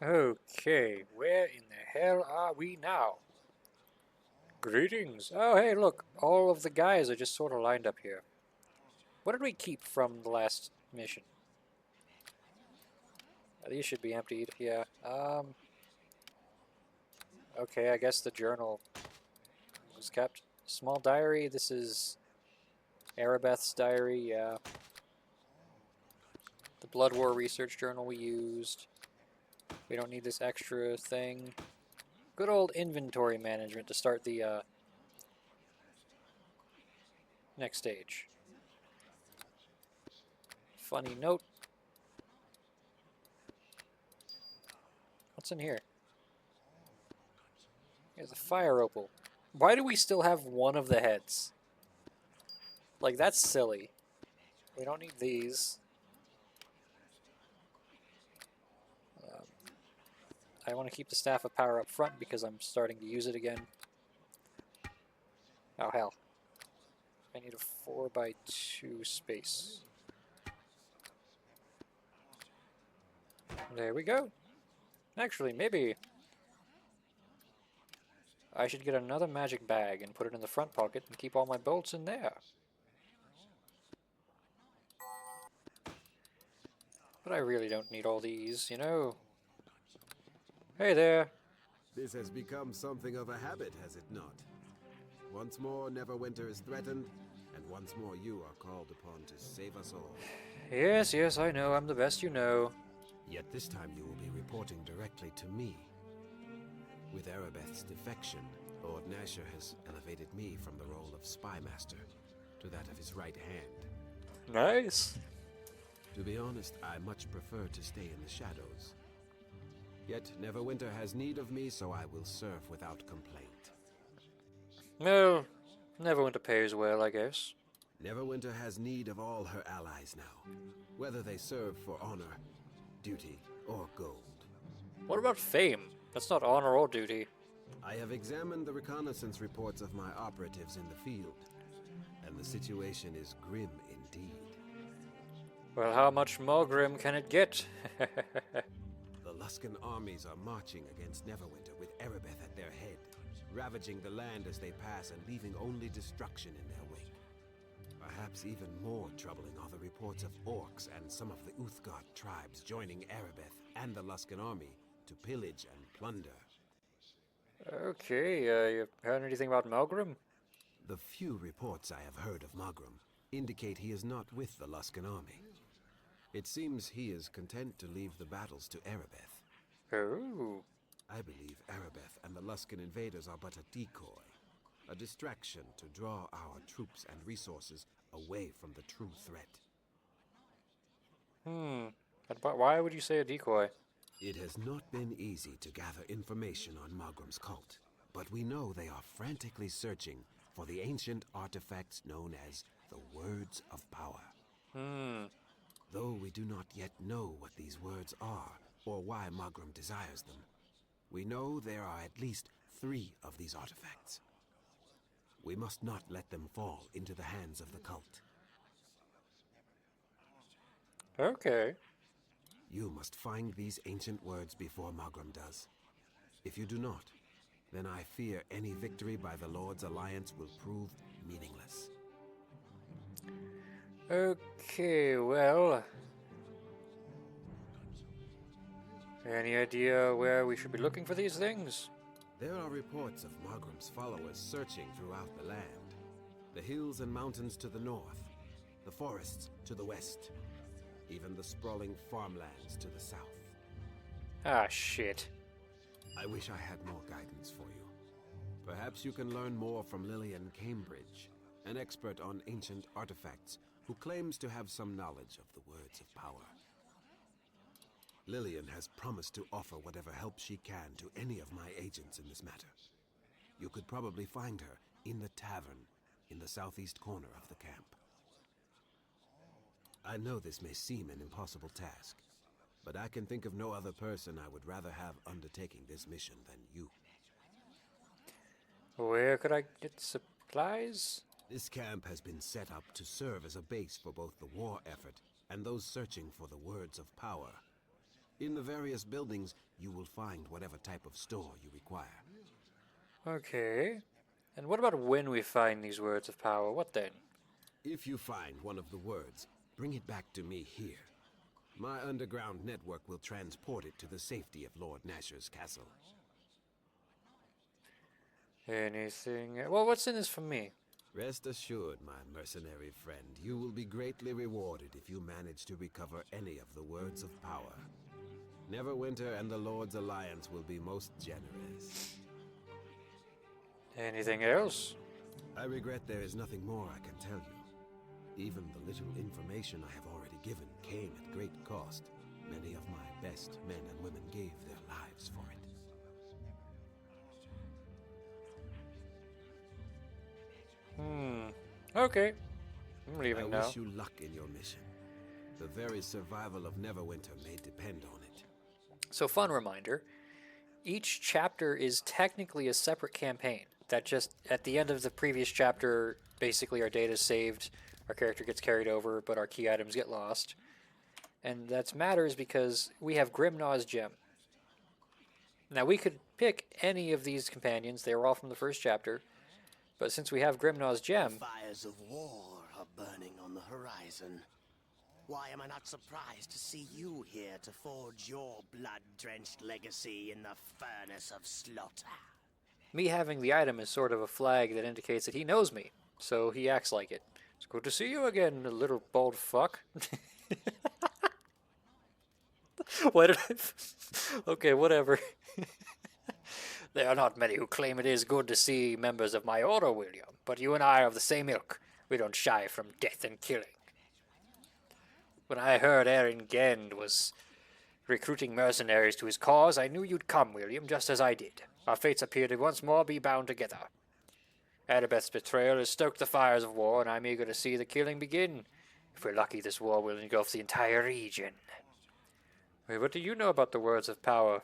Okay, where in the hell are we now? Greetings. Oh, hey, look. All of the guys are just sort of lined up here. What did we keep from the last mission? These should be emptied, yeah. Okay, I guess the journal was kept. Small diary, this is Aribeth's diary, yeah. The Blood War research journal we used. We don't need this extra thing. Good old inventory management to start the next stage. Funny note. What's in here? Here's a fire opal. Why do we still have one of the heads? Like, that's silly. We don't need these. I want to keep the Staff of Power up front because I'm starting to use it again. Oh, hell. I need a 4x2 space. There we go. Actually, maybe I should get another magic bag and put it in the front pocket and keep all my bolts in there. But I really don't need all these, you know. Hey there. This has become something of a habit, has it not? Once more, Neverwinter is threatened, and once more you are called upon to save us all. Yes, yes, I know. I'm the best you know. Yet this time you will be reporting directly to me. With Aribeth's defection, Lord Nasher has elevated me from the role of spy master to that of his right hand. Nice. To be honest, I much prefer to stay in the shadows. Yet Neverwinter has need of me, so I will serve without complaint. Well, Neverwinter pays well, I guess. Neverwinter has need of all her allies now, whether they serve for honor, duty, or gold. What about fame? That's not honor or duty. I have examined the reconnaissance reports of my operatives in the field, and the situation is grim indeed. Well, how much Maugrim can it get? The Luskan armies are marching against Neverwinter with Aribeth at their head, ravaging the land as they pass and leaving only destruction in their wake. Perhaps even more troubling are the reports of orcs and some of the Uthgard tribes joining Aribeth and the Luskan army to pillage and plunder. Okay, you heard anything about Maugrim? The few reports I have heard of Maugrim indicate he is not with the Luskan army. It seems he is content to leave the battles to Aribeth. Oh. I believe Aribeth and the Luskan invaders are but a decoy, a distraction to draw our troops and resources away from the true threat. But why would you say a decoy? It has not been easy to gather information on Maugrim's cult, but we know they are frantically searching for the ancient artifacts known as the Words of Power. Though we do not yet know what these words are, or why Maugrim desires them, we know there are at least 3 of these artifacts. We must not let them fall into the hands of the cult. Okay. You must find these ancient words before Maugrim does. If you do not, then I fear any victory by the Lord's alliance will prove meaningless. Okay, well... Any idea where we should be looking for these things? There are reports of Maugrim's followers searching throughout the land. The hills and mountains to the north, the forests to the west, even the sprawling farmlands to the south. Ah, shit. I wish I had more guidance for you. Perhaps you can learn more from Lillian Cambridge, an expert on ancient artifacts who claims to have some knowledge of the Words of Power. Lillian has promised to offer whatever help she can to any of my agents in this matter. You could probably find her in the tavern in the southeast corner of the camp. I know this may seem an impossible task, but I can think of no other person I would rather have undertaking this mission than you. Where could I get supplies? This camp has been set up to serve as a base for both the war effort and those searching for the Words of Power. In the various buildings, you will find whatever type of store you require. Okay. And what about when we find these words of power? What then? If you find one of the words, bring it back to me here. My underground network will transport it to the safety of Lord Nasher's castle. Anything... Well, what's in this for me? Rest assured, my mercenary friend, you will be greatly rewarded if you manage to recover any of the words of power. Neverwinter and the Lord's Alliance will be most generous. Anything else? I regret there is nothing more I can tell you. Even the little information I have already given came at great cost. Many of my best men and women gave their lives for it. Okay. I'm leaving now. I wish you luck in your mission. The very survival of Neverwinter may depend on it. So, fun reminder. Each chapter is technically a separate campaign. That just, at the end of the previous chapter, basically our data is saved, our character gets carried over, but our key items get lost. And that matters because we have Grimnaw's gem. Now, we could pick any of these companions. They were all from the first chapter. But since we have Grimnaw's gem... Fires of war are burning on the horizon. Why am I not surprised to see you here to forge your blood-drenched legacy in the furnace of slaughter? Me having the item is sort of a flag that indicates that he knows me, so he acts like it. It's good to see you again, little bald fuck. Why did I... Okay, whatever. There are not many who claim it is good to see members of my order, William, but you and I are of the same ilk. We don't shy from death and killing. When I heard Aaron Gend was recruiting mercenaries to his cause, I knew you'd come, William, just as I did. Our fates appear to once more be bound together. Aribeth's betrayal has stoked the fires of war, and I'm eager to see the killing begin. If we're lucky, this war will engulf the entire region. Wait, what do you know about the words of power?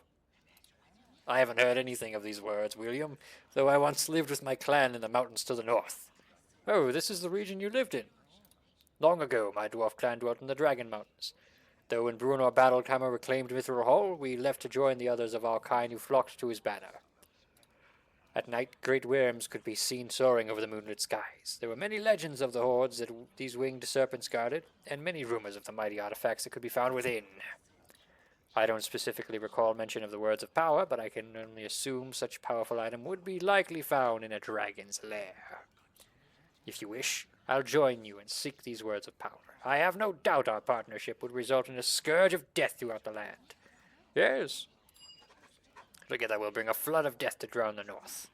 I haven't heard anything of these words, William, though I once lived with my clan in the mountains to the north. Oh, this is the region you lived in. Long ago, my dwarf clan dwelt in the Dragon Mountains. Though when Beorunna Battlechammer reclaimed Mithril Hall, we left to join the others of our kind who flocked to his banner. At night, great worms could be seen soaring over the moonlit skies. There were many legends of the hordes that these winged serpents guarded, and many rumors of the mighty artifacts that could be found within. I don't specifically recall mention of the words of power, but I can only assume such powerful item would be likely found in a dragon's lair. If you wish, I'll join you and seek these words of power. I have no doubt our partnership would result in a scourge of death throughout the land. Yes. Together we'll bring a flood of death to drown the north.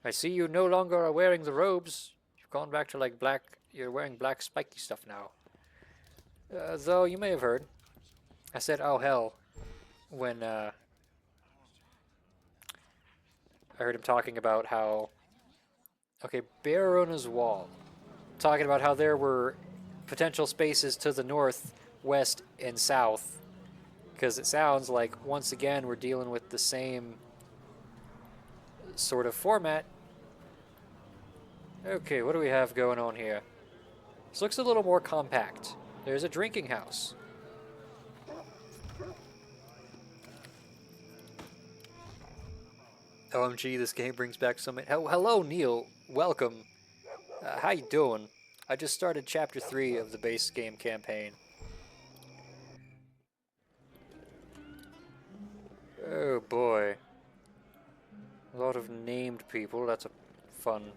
I see you no longer are wearing the robes. You've gone back to like black... You're wearing black spiky stuff now. Though you may have heard. I said, oh hell, when I heard him talking about how... Okay, Beorunna's wall. Talking about how there were potential spaces to the north, west, and south. Because it sounds like, once again, we're dealing with the same sort of format. Okay, what do we have going on here? This looks a little more compact. There's a drinking house. OMG, this game brings back so many... Hello, Neil. Welcome. How you doing? I just started Chapter 3 of the base game campaign. Oh, boy. A lot of named people. That's a fun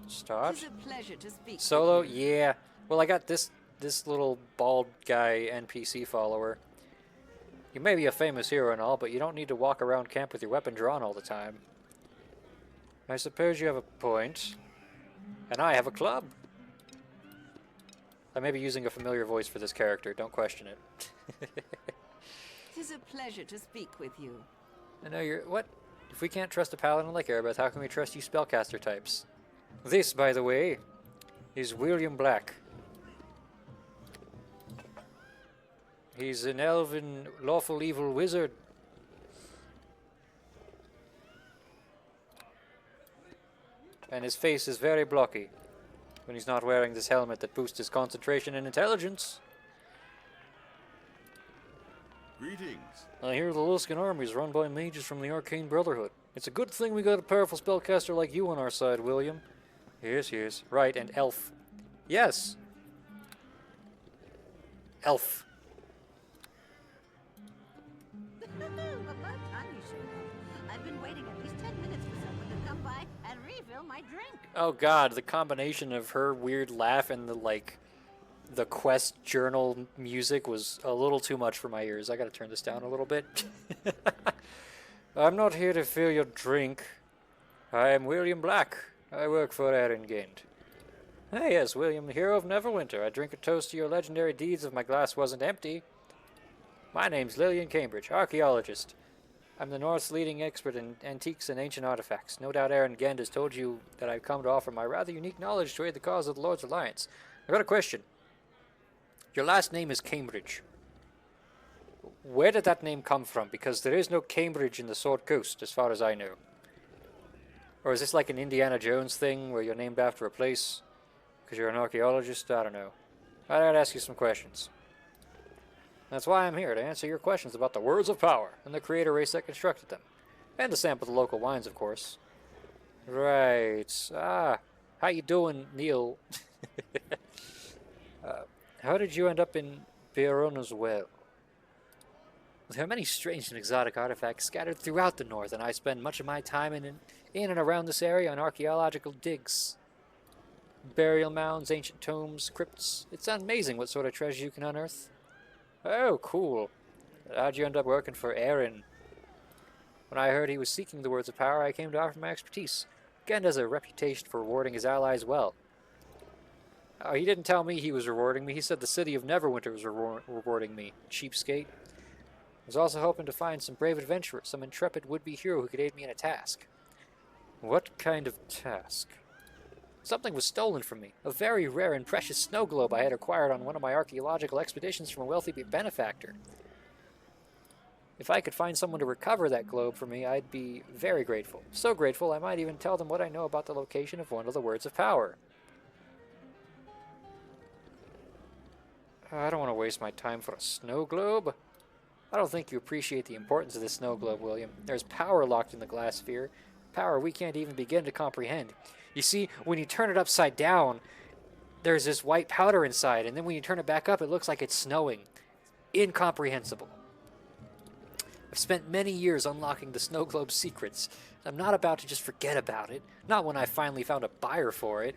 start. It's a pleasure to speak Solo? with you. Yeah. Well, I got this little bald guy NPC follower. You may be a famous hero and all, but you don't need to walk around camp with your weapon drawn all the time. I suppose you have a point. And I have a club. I may be using a familiar voice for this character. Don't question it. It is a pleasure to speak with you. I know you're... What? If we can't trust a paladin like Aribeth, how can we trust you spellcaster types? This, by the way, is William Black. He's an elven, lawful evil wizard. And his face is very blocky when he's not wearing this helmet that boosts his concentration and intelligence. Greetings. I hear the Luskan army is run by mages from the Arcane Brotherhood. It's a good thing we got a powerful spellcaster like you on our side, William. Yes, yes. Right, and elf. Yes. Elf. About time you showed up. I've been waiting at least 10 minutes for someone to come by and refill my drink. Oh god, the combination of her weird laugh and the quest journal music was a little too much for my ears. I gotta turn this down a little bit. I'm not here to fill your drink. I am William Black. I work for Erengend. Ah, yes, William, the hero of Neverwinter. I drink a toast to your legendary deeds if my glass wasn't empty. My name's Lillian Cambridge, archaeologist. I'm the North's leading expert in antiques and ancient artifacts. No doubt Erengend has told you that I've come to offer my rather unique knowledge to aid the cause of the Lord's Alliance. I've got a question. Your last name is Cambridge. Where did that name come from? Because there is no Cambridge in the Sword Coast, as far as I know. Or is this like an Indiana Jones thing, where you're named after a place? Because you're an archaeologist? I don't know. I'd ask you some questions. That's why I'm here, to answer your questions about the words of power, and the creator race that constructed them. And to sample the local wines, of course. Right. Ah, how you doing, Neil? How did you end up in Beorunna's well? There are many strange and exotic artifacts scattered throughout the north, and I spend much of my time in and around this area on archaeological digs. Burial mounds, ancient tombs, crypts. It's amazing what sort of treasure you can unearth. Oh, cool. How'd you end up working for Aaron? When I heard he was seeking the words of power, I came to offer my expertise. Gend has a reputation for rewarding his allies well. Oh, he didn't tell me he was rewarding me. He said the city of Neverwinter was rewarding me. Cheapskate. I was also hoping to find some brave adventurer, some intrepid would-be hero who could aid me in a task. What kind of task? Something was stolen from me. A very rare and precious snow globe I had acquired on one of my archaeological expeditions from a wealthy benefactor. If I could find someone to recover that globe for me, I'd be very grateful. So grateful, I might even tell them what I know about the location of one of the words of power. I don't want to waste my time for a snow globe. I don't think you appreciate the importance of this snow globe, William. There's power locked in the glass sphere. Power we can't even begin to comprehend. You see, when you turn it upside down, there's this white powder inside, and then when you turn it back up, it looks like it's snowing. Incomprehensible. I've spent many years unlocking the snow globe's secrets. I'm not about to just forget about it. Not when I finally found a buyer for it.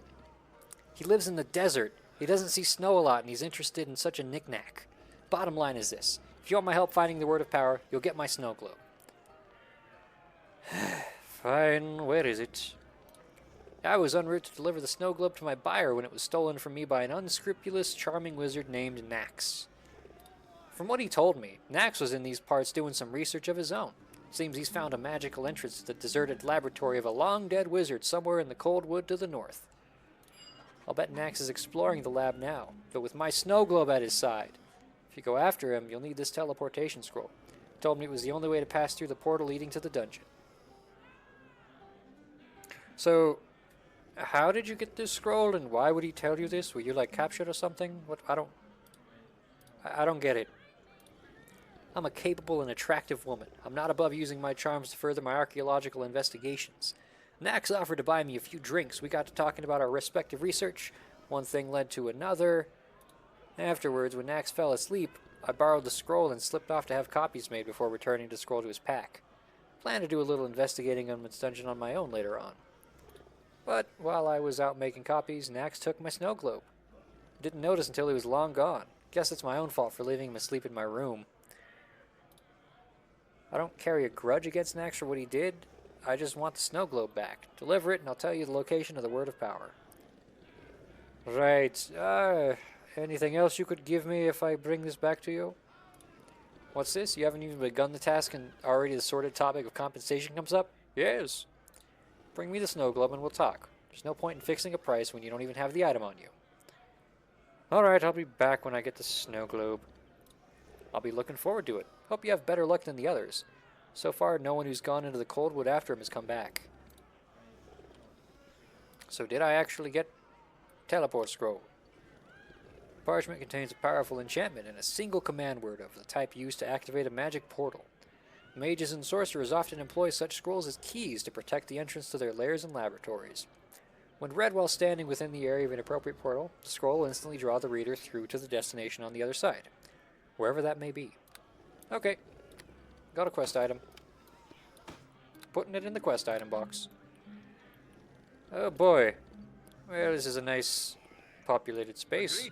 He lives in the desert. He doesn't see snow a lot, and he's interested in such a knick-knack. Bottom line is this. If you want my help finding the word of power, you'll get my snow globe. Fine, where is it? I was en route to deliver the snow globe to my buyer when it was stolen from me by an unscrupulous, charming wizard named Nax. From what he told me, Nax was in these parts doing some research of his own. Seems he's found a magical entrance to the deserted laboratory of a long-dead wizard somewhere in the cold wood to the north. I'll bet Nax is exploring the lab now, but with my snow globe at his side. If you go after him, you'll need this teleportation scroll. He told me it was the only way to pass through the portal leading to the dungeon. So, how did you get this scroll, and why would he tell you this? Were you, like, captured or something? What? I don't get it. I'm a capable and attractive woman. I'm not above using my charms to further my archaeological investigations. Nax offered to buy me a few drinks. We got to talking about our respective research. One thing led to another. Afterwards, when Nax fell asleep, I borrowed the scroll and slipped off to have copies made before returning the scroll to his pack. Plan to do a little investigating on this dungeon on my own later on. But while I was out making copies, Nax took my snow globe. Didn't notice until he was long gone. Guess it's my own fault for leaving him asleep in my room. I don't carry a grudge against Nax for what he did. I just want the snow globe back. Deliver it and I'll tell you the location of the word of power. Right. Anything else you could give me if I bring this back to you? What's this? You haven't even begun the task and already the sordid topic of compensation comes up? Yes. Bring me the snow globe and we'll talk. There's no point in fixing a price when you don't even have the item on you. Alright, I'll be back when I get the snow globe. I'll be looking forward to it. Hope you have better luck than the others. So far, no one who's gone into the cold wood after him has come back. So did I actually get teleport scroll? Parchment contains a powerful enchantment and a single command word of the type used to activate a magic portal. Mages and sorcerers often employ such scrolls as keys to protect the entrance to their lairs and laboratories. When read while standing within the area of an appropriate portal, the scroll will instantly draw the reader through to the destination on the other side, wherever that may be. Okay, got a quest item. Putting it in the quest item box. Oh boy. Well, this is a nice populated space.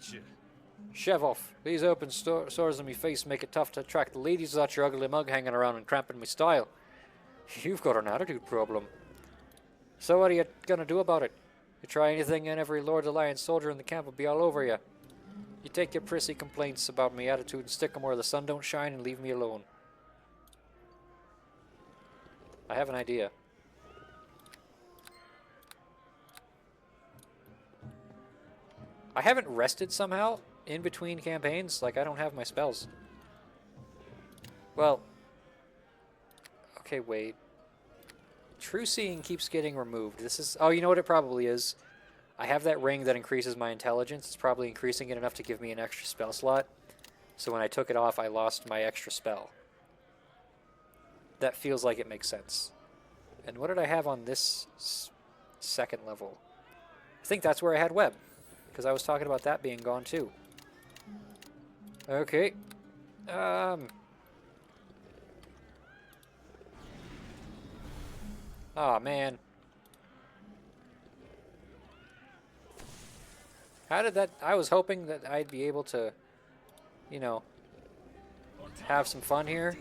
Shove off. These open sores on me face make it tough to attract the ladies without your ugly mug hanging around and cramping my style. You've got an attitude problem. So what are you gonna do about it? You try anything and every Lord Alliance soldier in the camp will be all over you. You take your prissy complaints about my attitude and stick them where the sun don't shine and leave me alone. I have an idea. I haven't rested somehow in between campaigns. Like, I don't have my spells. Well. Okay, wait. True Seeing keeps getting removed. This is... Oh, you know what it probably is? I have that ring that increases my intelligence. It's probably increasing it enough to give me an extra spell slot. So when I took it off, I lost my extra spell. That feels like it makes sense. And what did I have on this second level? I think that's where I had web. Because I was talking about that being gone too. Okay. Oh man. How did that... I was hoping that I'd be able to, you know, have some fun here.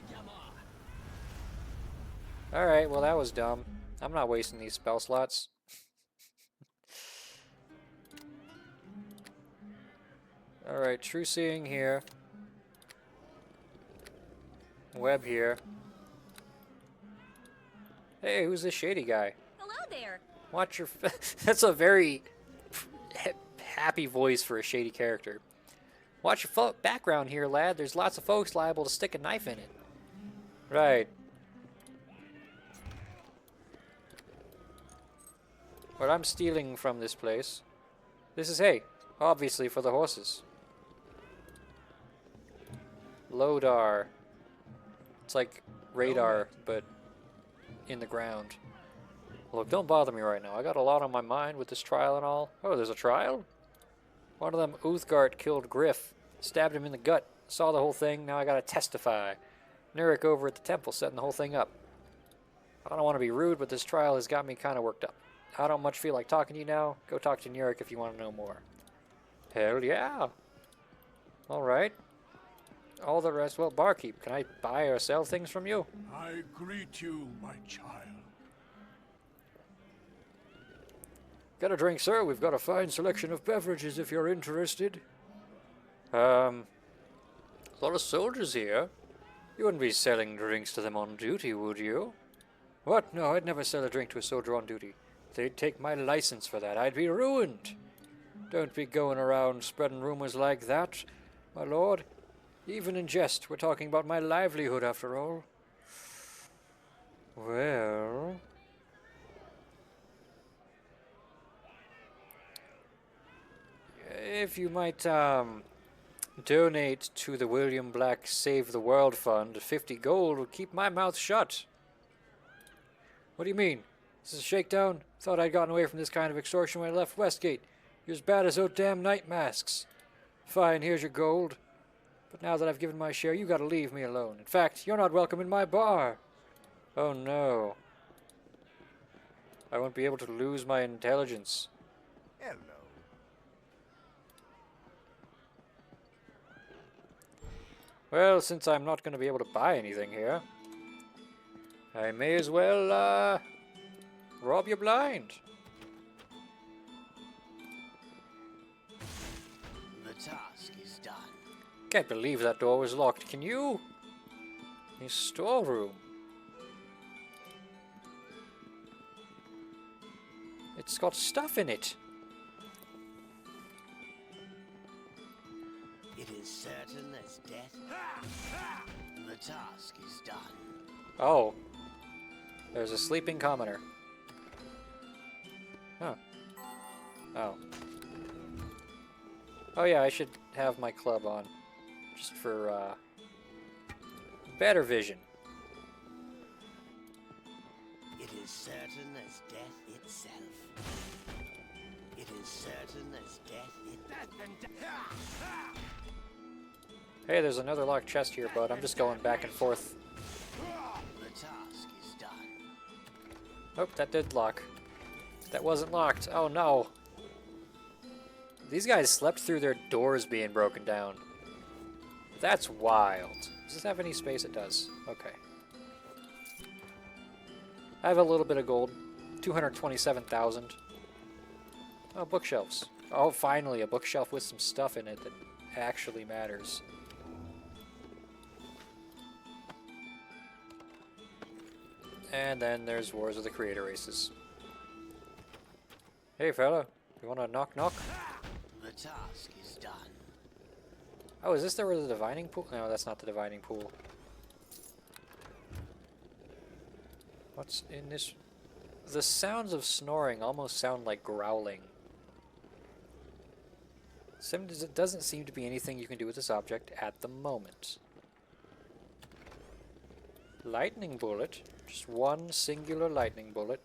Alright, well that was dumb. I'm not wasting these spell slots. Alright, True Seeing here. Web here. Hey, who's this shady guy? Hello there. Watch your... That's a very happy voice for a shady character. Watch your background here, lad. There's lots of folks liable to stick a knife in it. Right. But I'm stealing from this place. This is hay. Obviously for the horses. Lodar. It's like radar, but in the ground. Look, don't bother me right now. I got a lot on my mind with this trial and all. Oh, there's a trial? One of them Uthgard killed Griff. Stabbed him in the gut. Saw the whole thing. Now I gotta testify. Nurik over at the temple setting the whole thing up. I don't want to be rude, but this trial has got me kind of worked up. I don't much feel like talking to you now. Go talk to Nurik if you want to know more. Hell yeah. Alright. All the rest, well, barkeep, can I buy or sell things from you? I greet you, my child. Get a drink, sir. We've got a fine selection of beverages if you're interested. A lot of soldiers here. You wouldn't be selling drinks to them on duty, would you? What? No, I'd never sell a drink to a soldier on duty. They'd take my license for that. I'd be ruined. Don't be going around spreading rumors like that, my lord. Even in jest, we're talking about my livelihood after all. Well... if you might, donate to the William Black Save the World Fund, 50 gold would keep my mouth shut. What do you mean? This is a shakedown? Thought I'd gotten away from this kind of extortion when I left Westgate. You're as bad as those damn night masks. Fine, here's your gold. But now that I've given my share, you gotta leave me alone. In fact, you're not welcome in my bar. Oh no. I won't be able to lose my intelligence. Hello. Well, since I'm not going to be able to buy anything here, I may as well, rob you blind. The task is done. Can't believe that door was locked, can you? His storeroom. It's got stuff in it. It is certain as death. The task is done. Oh. There's a sleeping commoner. Huh. Oh. Oh yeah, I should have my club on. Just for, better vision. It is certain as death itself. It is certain as death Hey, there's another locked chest here, bud. I'm just going back and forth. The task is done. Oh, that did lock. That wasn't locked. Oh no. These guys slept through their doors being broken down. That's wild. Does this have any space? It does. Okay. I have a little bit of gold. 227,000. Oh, bookshelves. Oh, finally, a bookshelf with some stuff in it that actually matters. And then there's Wars of the Creator Races. Hey, fella. You wanna knock knock? The task is done. Oh, is this the divining pool? No, that's not the divining pool. What's in this? The sounds of snoring almost sound like growling. It doesn't seem to be anything you can do with this object at the moment. Lightning bullet. Just one singular lightning bullet.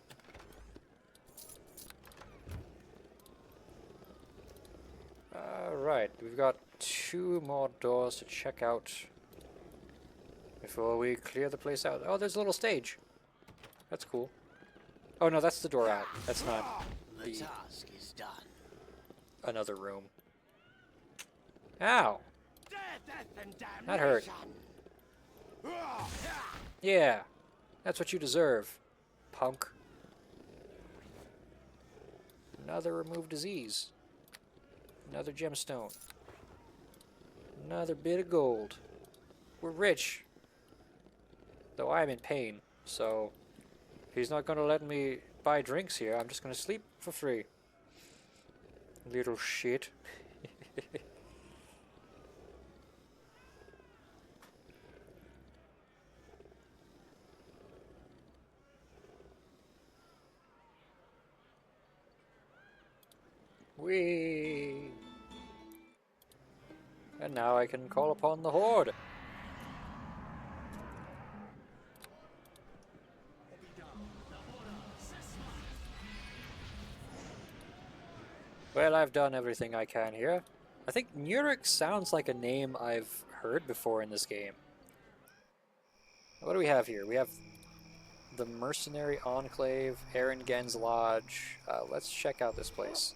Alright, we've got 2 more doors to check out before we clear the place out. Oh, there's a little stage. That's cool. Oh no, that's the door out. That's not The task is done. another room. Ow! That hurt. Yeah, that's what you deserve, punk. Another remove disease. Another gemstone. Another bit of gold. We're rich. Though I'm in pain, so if he's not gonna let me buy drinks here, I'm just gonna sleep for free. Little shit. Whee! And now I can call upon the Horde. Well, I've done everything I can here. I think Nurik sounds like a name I've heard before in this game. What do we have here? We have the Mercenary Enclave, Erengen's Lodge. Let's check out this place.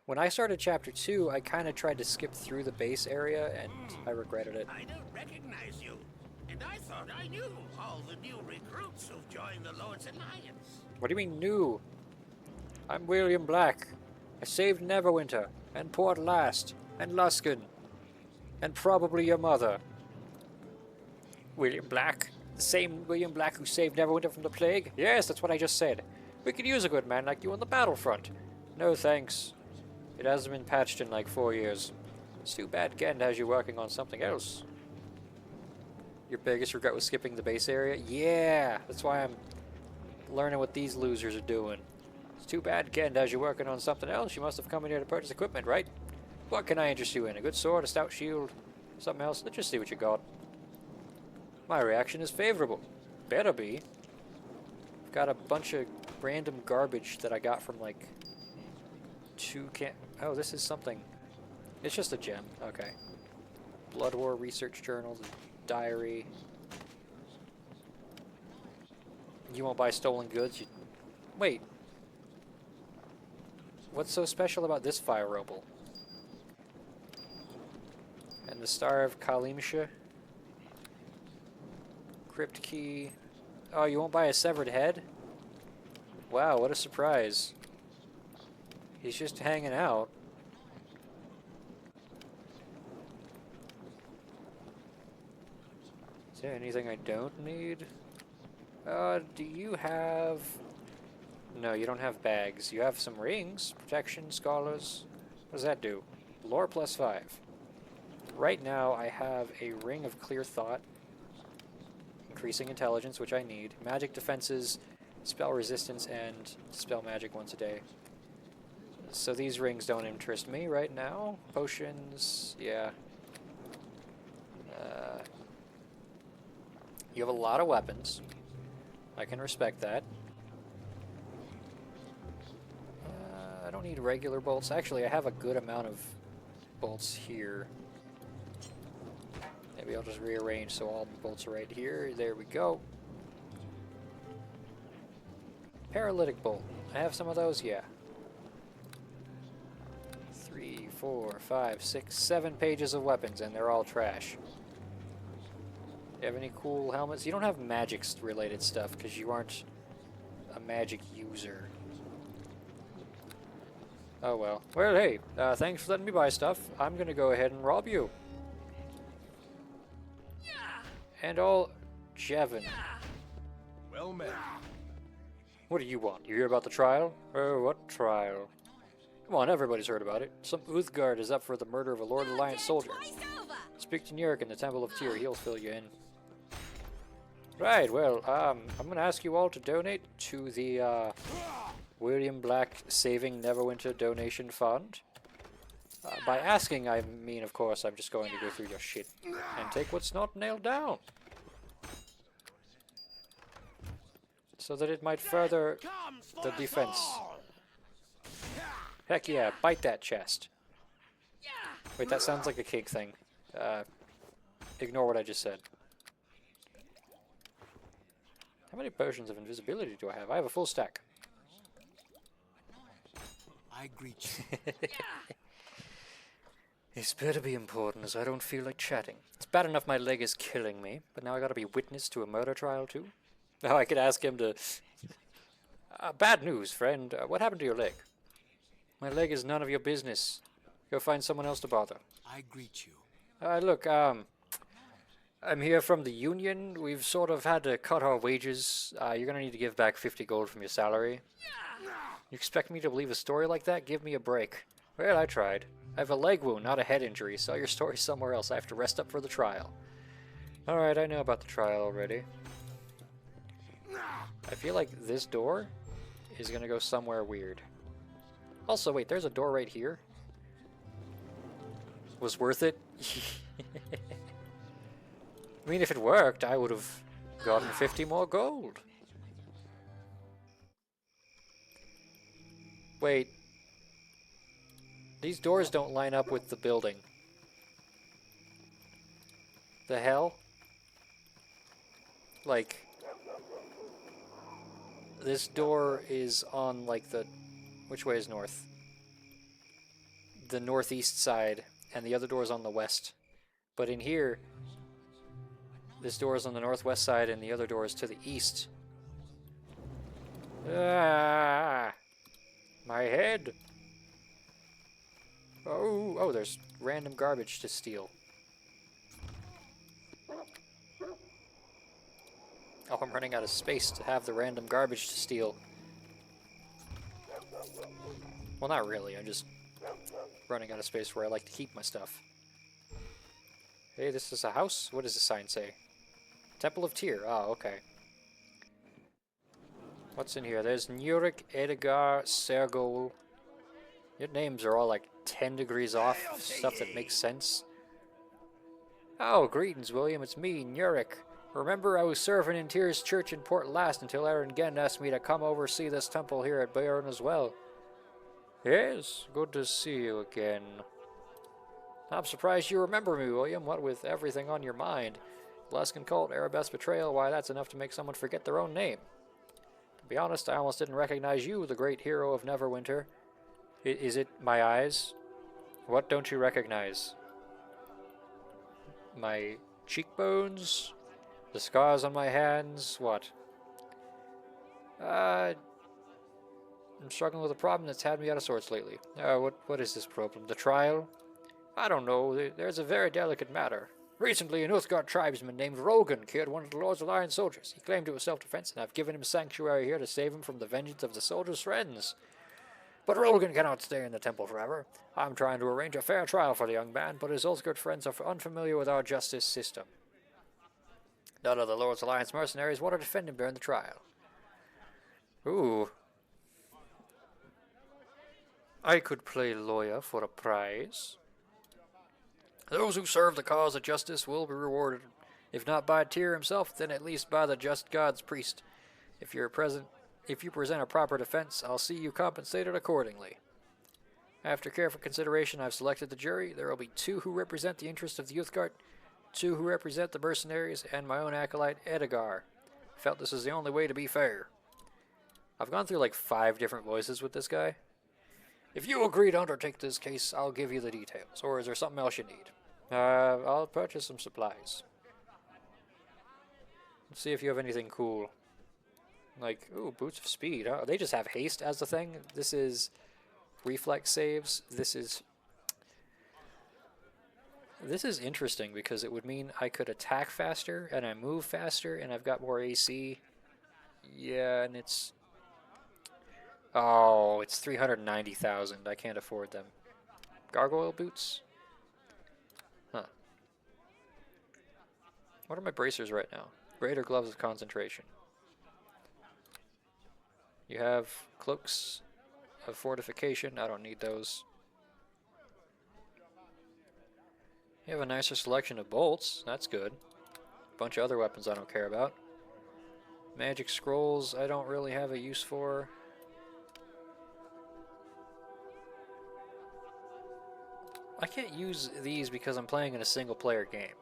When I started Chapter 2, I kind of tried to skip through the base area, and I regretted it. I don't recognize you, and I thought I knew all the new recruits who've joined the Lord's Alliance. What do you mean, new? I'm William Black. I saved Neverwinter, and Port Last, and Luskan, and probably your mother. William Black? The same William Black who saved Neverwinter from the plague? Yes, that's what I just said. We could use a good man like you on the battlefront. No thanks. It hasn't been patched in like 4 years. It's too bad Gend has you working on something else. Your biggest regret was skipping the base area? Yeah, that's why I'm learning what these losers are doing. It's too bad Gend has you working on something else. You must have come in here to purchase equipment, right? What can I interest you in? A good sword, a stout shield, something else? Let's just see what you got. My reaction is favorable. Better be. I've got a bunch of random garbage that I got from like oh, this is something. It's just a gem. Okay. Blood War Research Journal, the diary. You won't buy stolen goods? Wait. What's so special about this fire opal? And the Star of Kalimsha. Crypt key. Oh, you won't buy a severed head? Wow, what a surprise. He's just hanging out. Is there anything I don't need? Do you have... No, you don't have bags. You have some rings, protection, scholars. What does that do? Lore +5. Right now, I have a ring of clear thought. Increasing intelligence, which I need. Magic defenses, spell resistance, and spell magic once a day. So these rings don't interest me right now. Potions, yeah. You have a lot of weapons. I can respect that. I don't need regular bolts. Actually, I have a good amount of bolts here. Maybe I'll just rearrange so all the bolts are right here. There we go. Paralytic bolt. I have some of those? Yeah. 3, 4, 5, 6, 7 pages of weapons, and they're all trash. Do you have any cool helmets? You don't have magic-related stuff, because you aren't a magic user. Oh well. Well, hey, thanks for letting me buy stuff. I'm gonna go ahead and rob you. And all Jevon. Well met. What do you want? You hear about the trial? Oh, what trial? Come on, everybody's heard about it. Some Uthgard is up for the murder of a Lord Alliance soldier. Speak to Nurek in the Temple of Tyr. He'll fill you in. Right, well, I'm going to ask you all to donate to the William Black Saving Neverwinter Donation Fund. By asking, I mean, of course, I'm just going to go through your shit and take what's not nailed down. So that it might further the defense. Heck yeah, bite that chest. Wait, that sounds like a cake thing. Ignore what I just said. How many potions of invisibility do I have? I have a full stack. I greet you. This better be important, as I don't feel like chatting. It's bad enough my leg is killing me, but now I gotta be witness to a murder trial too? Now I could ask him to... bad news, friend. What happened to your leg? My leg is none of your business. Go find someone else to bother. I greet you. Look, I'm here from the union. We've sort of had to cut our wages. You're gonna need to give back 50 gold from your salary. You expect me to believe a story like that? Give me a break. Well, I tried. I have a leg wound, not a head injury. Sell your story somewhere else. I have to rest up for the trial. Alright, I know about the trial already. I feel like this door is gonna go somewhere weird. Also, wait, there's a door right here. Was worth it? I mean, if it worked, I would have gotten 50 more gold. Wait. These doors don't line up with the building. The hell? Like, this door is on, like, the... Which way is north? The northeast side, and the other door is on the west. But in here, this door is on the northwest side, and the other door is to the east. Ah! My head! Oh, there's random garbage to steal. Oh, I'm running out of space to have the random garbage to steal. Well, not really. I'm just running out of space where I like to keep my stuff. Hey, this is a house? What does the sign say? Temple of Tyr. Oh, okay. What's in here? There's Nurek, Edgar, Sergol. Your names are all like 10 degrees off. Stuff that makes sense. Oh, greetings, William. It's me, Nurek. Remember, I was serving in Tyr's church in Port last until Aaron Genn asked me to come oversee this temple here at Beorunna as well. Yes, good to see you again. I'm surprised you remember me, William. What with everything on your mind? Luskan cult, Aribeth's betrayal, why that's enough to make someone forget their own name. To be honest, I almost didn't recognize you, the great hero of Neverwinter. Is it my eyes? What don't you recognize? My cheekbones? The scars on my hands? What? I'm struggling with a problem that's had me out of sorts lately. What is this problem? The trial? I don't know. There's a very delicate matter. Recently, an Uthgard tribesman named Rogan killed one of the Lord's Alliance soldiers. He claimed it was self-defense, and I've given him sanctuary here to save him from the vengeance of the soldier's friends. But Rogan cannot stay in the temple forever. I'm trying to arrange a fair trial for the young man, but his Uthgard friends are unfamiliar with our justice system. None of the Lord's Alliance mercenaries want to defend him during the trial. Ooh. I could play lawyer for a prize. Those who serve the cause of justice will be rewarded, if not by Tyr himself, then at least by the just God's priest. If you present a proper defense, I'll see you compensated accordingly. After careful consideration, I've selected the jury. There will be 2 who represent the interest of the Uthgard, 2 who represent the mercenaries, and my own acolyte, Edgar. I felt this was the only way to be fair. I've gone through like 5 different voices with this guy. If you agree to undertake this case, I'll give you the details. Or is there something else you need? I'll purchase some supplies. Let's see if you have anything cool. Like, ooh, boots of speed. Oh, they just have haste as the thing. This is reflex saves. This is interesting because it would mean I could attack faster and I move faster and I've got more AC. Yeah, and it's... Oh, it's 390,000. I can't afford them. Gargoyle boots? Huh. What are my bracers right now? Greater gloves of concentration. You have cloaks of fortification. I don't need those. You have a nicer selection of bolts. That's good. A bunch of other weapons I don't care about. Magic scrolls I don't really have a use for. I can't use these because I'm playing in a single player game.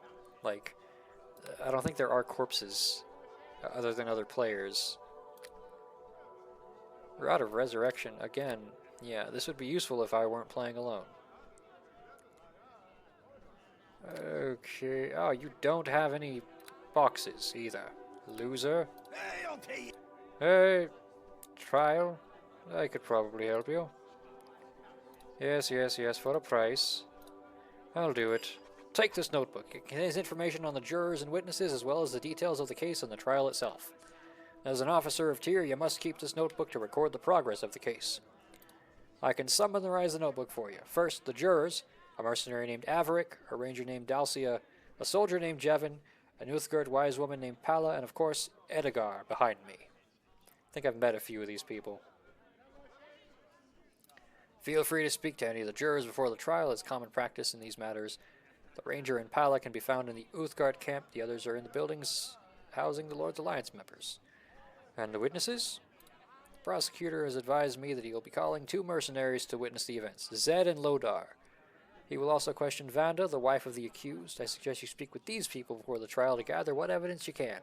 Like, I don't think there are corpses other than other players. Rod of Resurrection, again, yeah, this would be useful if I weren't playing alone. Okay, oh, you don't have any boxes either, loser. Hey, I'll tell you. Hey, trial, I could probably help you. Yes, yes, yes, for a price. I'll do it. Take this notebook. It contains information on the jurors and witnesses as well as the details of the case and the trial itself. As an officer of Tyr, you must keep this notebook to record the progress of the case. I can summarize the notebook for you. First, the jurors, a mercenary named Averick, a ranger named Dalcia, a soldier named Jevin, a Uthgard wise woman named Palla, and of course, Edgar behind me. I think I've met a few of these people. Feel free to speak to any of the jurors before the trial, as common practice in these matters. The ranger and Palla can be found in the Uthgard camp. The others are in the buildings housing the Lord's Alliance members. And the witnesses? The prosecutor has advised me that he will be calling 2 mercenaries to witness the events, Zed and Lodar. He will also question Vanda, the wife of the accused. I suggest you speak with these people before the trial to gather what evidence you can.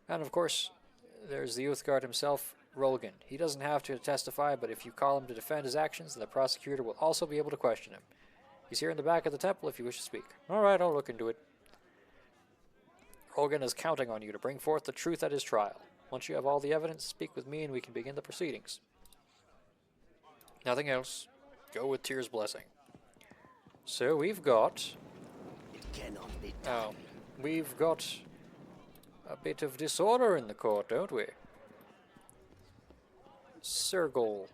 And of course, there's the Uthgard himself, Rolgan. He doesn't have to testify, but if you call him to defend his actions, the prosecutor will also be able to question him. He's here in the back of the temple if you wish to speak. Alright, I'll look into it. Rolgan is counting on you to bring forth the truth at his trial. Once you have all the evidence, speak with me and we can begin the proceedings. Nothing else. Go with Tyr's blessing. So we've got... It cannot be done. We've got a bit of disorder in the court, don't we? Sergol.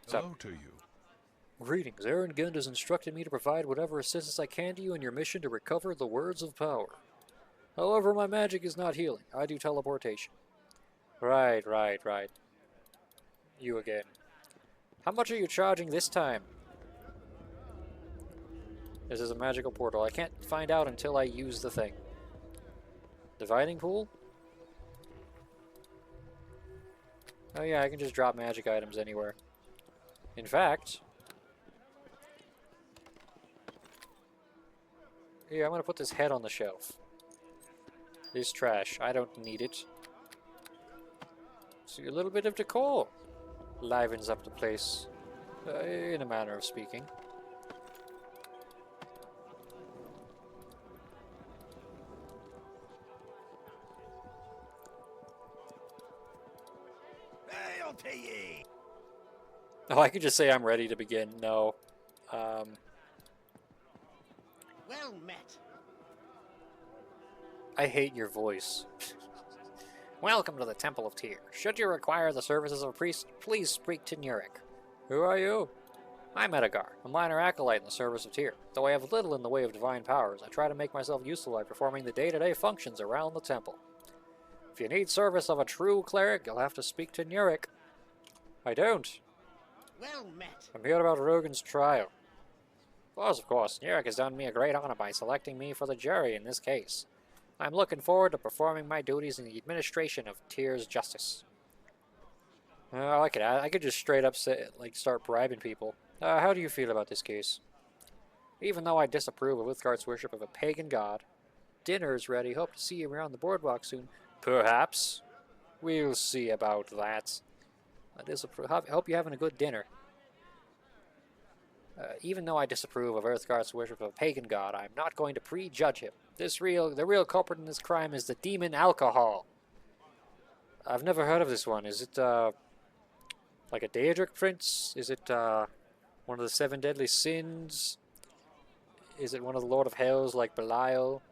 Hello to you. Greetings. Erengund has instructed me to provide whatever assistance I can to you in your mission to recover the words of power. However, my magic is not healing. I do teleportation. Right. You again. How much are you charging this time? This is a magical portal. I can't find out until I use the thing. Dividing pool? Oh yeah, I can just drop magic items anywhere. In fact... Yeah, I'm gonna put this head on the shelf. This trash. I don't need it. See, a little bit of decor livens up the place, in a manner of speaking. Hail to ye! Oh, I could just say I'm ready to begin. No. Well met. I hate your voice. Welcome to the Temple of Tyr. Should you require the services of a priest, please speak to Nurek. Who are you? I'm Edgar, a minor acolyte in the service of Tyr. Though I have little in the way of divine powers, I try to make myself useful by performing the day-to-day functions around the temple. If you need service of a true cleric, you'll have to speak to Nurik. I don't. Well met. I'm here about Rogan's trial. Of course, Nurik has done me a great honor by selecting me for the jury in this case. I'm looking forward to performing my duties in the administration of Tyr's justice. I like it. I could just straight up say, start bribing people. How do you feel about this case? Even though I disapprove of Uthgar's worship of a pagan god, dinner is ready. Hope to see you around the boardwalk soon. Perhaps. We'll see about that. I hope you're having a good dinner. Even though I disapprove of Uthgar's worship of a pagan god, I'm not going to prejudge him. The real culprit in this crime is the demon alcohol. I've never heard of this one. Is it like a Daedric prince? Is it one of the 7 deadly sins? Is it one of the Lord of Hells like Belial?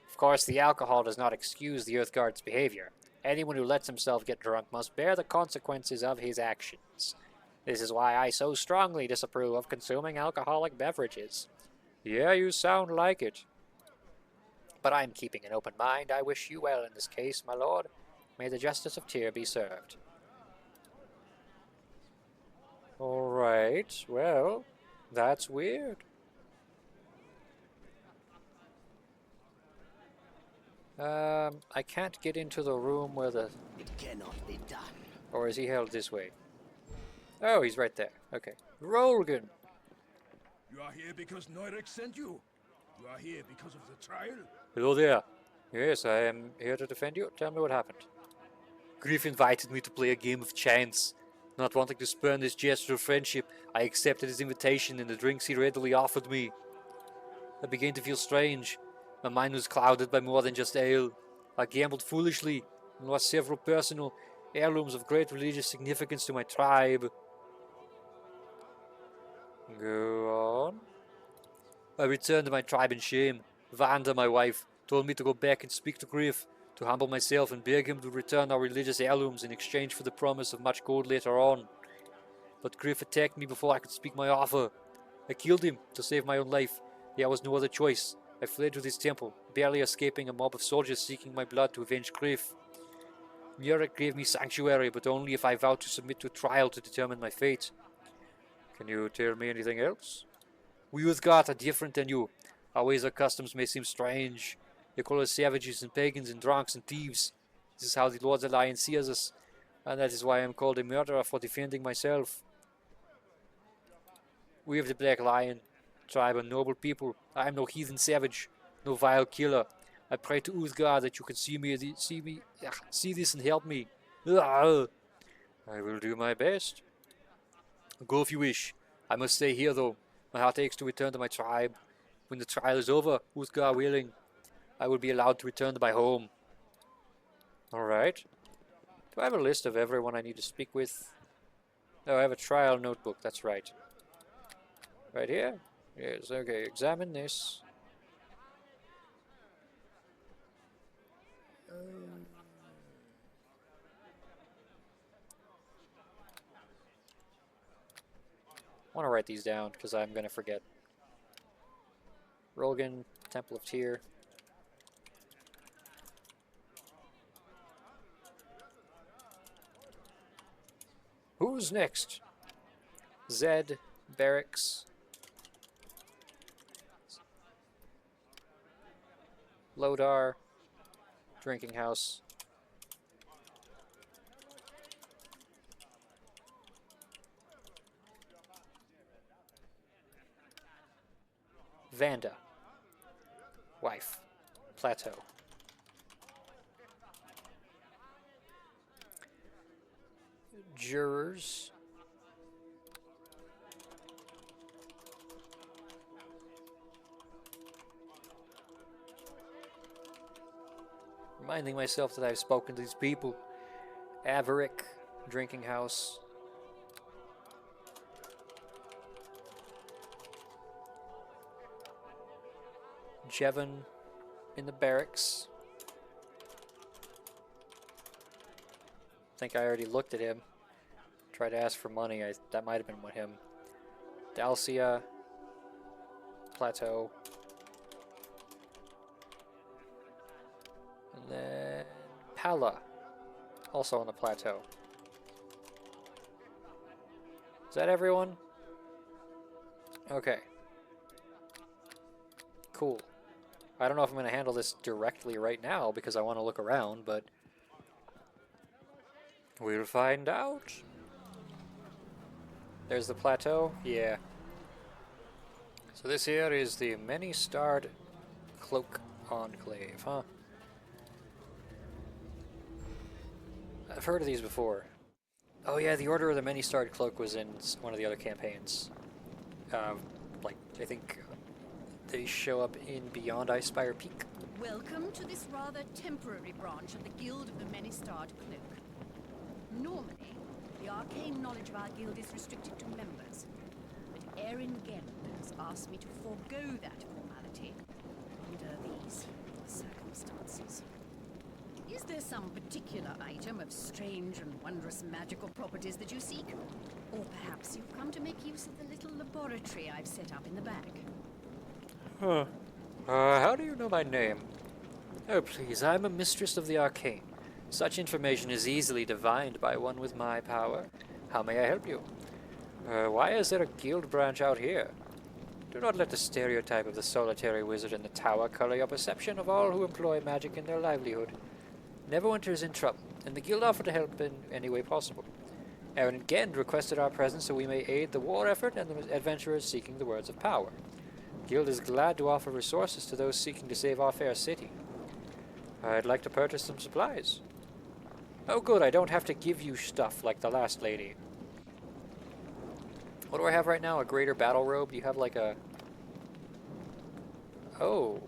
Of course, the alcohol does not excuse the Uthgar's behavior. Anyone who lets himself get drunk must bear the consequences of his actions. This is why I so strongly disapprove of consuming alcoholic beverages. Yeah, you sound like it. But I'm keeping an open mind. I wish you well in this case, my lord. May the justice of Tyr be served. Alright, well, that's weird. I can't get into the room where the... It cannot be done. Or is he held this way? Oh, he's right there. Okay. Rolgan! You are here because Neurek sent you. You are here because of the trial. Hello there. Yes, I am here to defend you. Tell me what happened. Griff invited me to play a game of chance. Not wanting to spurn this gesture of friendship, I accepted his invitation and the drinks he readily offered me. I began to feel strange. My mind was clouded by more than just ale. I gambled foolishly and lost several personal heirlooms of great religious significance to my tribe. Go on. I returned to my tribe in shame. Vanda, my wife, told me to go back and speak to Griff, to humble myself and beg him to return our religious heirlooms in exchange for the promise of much gold later on. But Griff attacked me before I could speak my offer. I killed him to save my own life. There was no other choice. I fled to this temple, barely escaping a mob of soldiers seeking my blood to avenge Griff. Nurik gave me sanctuary, but only if I vowed to submit to a trial to determine my fate. Can you tell me anything else? We Uthgard are different than you. Our ways or customs may seem strange. They call us savages and pagans and drunks and thieves. This is how the Lord's Alliance sees us, and that is why I am called a murderer for defending myself. We of the Black Lion tribe are noble people. I am no heathen savage, no vile killer. I pray to Uthgard that you can see this and help me. I will do my best. Go if you wish. I must stay here though. My heart aches to return to my tribe. When the trial is over, Uthgar willing, I will be allowed to return to my home. Alright. Do I have a list of everyone I need to speak with? Oh, I have a trial notebook, that's right. Right here? Yes, okay, examine this. I want to write these down because I'm going to forget. Rolgan, Temple of Tyr. Who's next? Zed, Barracks. Lodar, Drinking House. Vanda, Wife, Plateau. Jurors. Reminding myself that I've spoken to these people. Averick, Drinking House. Jevon in the barracks. I think I already looked at him. Tried to ask for money. That might have been with him. Dalcia, Plateau. And then Pala, also on the plateau. Is that everyone? Okay. Cool. I don't know if I'm going to handle this directly right now because I want to look around, but we'll find out. There's the plateau? Yeah. So this here is the Many-Starred Cloak Enclave, huh? I've heard of these before. Oh yeah, the Order of the Many-Starred Cloak was in one of the other campaigns. Like, I think they show up in Beyond Icespire Peak. Welcome to this rather temporary branch of the Guild of the Many-Starred Cloak. Normally, the arcane knowledge of our guild is restricted to members, but Erin Gend has asked me to forego that formality under these circumstances. Is there some particular item of strange and wondrous magical properties that you seek? Or perhaps you've come to make use of the little laboratory I've set up in the back? Huh. How do you know my name? Oh, please, I'm a mistress of the arcane. Such information is easily divined by one with my power. How may I help you? Why is there a guild branch out here? Do not let the stereotype of the solitary wizard in the tower color your perception of all who employ magic in their livelihood. Neverwinter is in trouble, and the guild offer to help in any way possible. Erin Gend requested our presence so we may aid the war effort and the adventurers seeking the words of power. The guild is glad to offer resources to those seeking to save our fair city. I'd like to purchase some supplies. Oh good, I don't have to give you stuff like the last lady. What do I have right now? A greater battle robe? Do you have like a... Oh.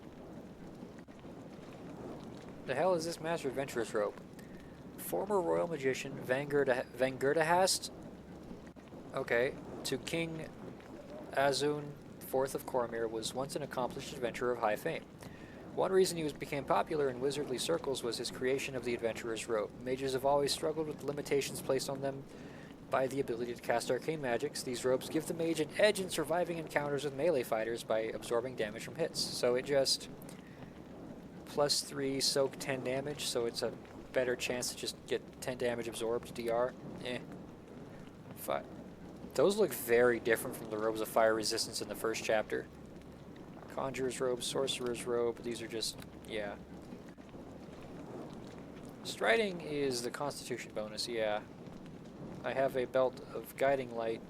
The hell is this Master Adventurer's robe? Former royal magician Vangerdahast. Okay. To King Azun IV of Cormyr was once an accomplished adventurer of high fame. One reason he became popular in wizardly circles was his creation of the Adventurer's Robe. Mages have always struggled with the limitations placed on them by the ability to cast arcane magics. These robes give the mage an edge in surviving encounters with melee fighters by absorbing damage from hits. So it just... +3 soak 10 damage, so it's a better chance to just get 10 damage absorbed, DR. Fine. Those look very different from the robes of fire resistance in the first chapter. Conjurer's robe, sorcerer's robe, these are just, yeah. Striding is the constitution bonus, yeah. I have a belt of guiding light.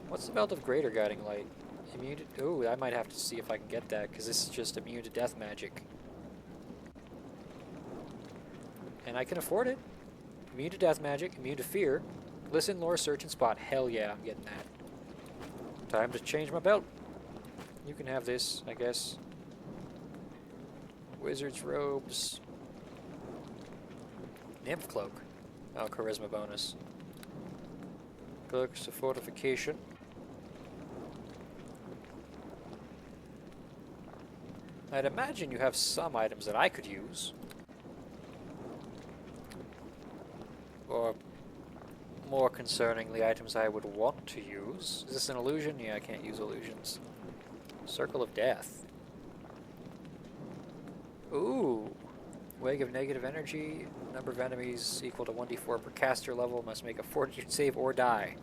What's the belt of greater guiding light? Immune to, ooh, I might have to see if I can get that, because this is just immune to death magic. And I can afford it. Immune to death magic, immune to fear. Listen, lore, search, and spot. Hell yeah, I'm getting that. Time to change my belt. You can have this, I guess. Wizard's robes. Nymph cloak. Oh, charisma bonus. Cloaks of fortification. I'd imagine you have some items that I could use. Or, more concerningly, items I would want to use. Is this an illusion? Yeah, I can't use illusions. Circle of Death. Ooh. Wave of negative energy. Number of enemies equal to 1d4 per caster level. Must make a fortitude save or die.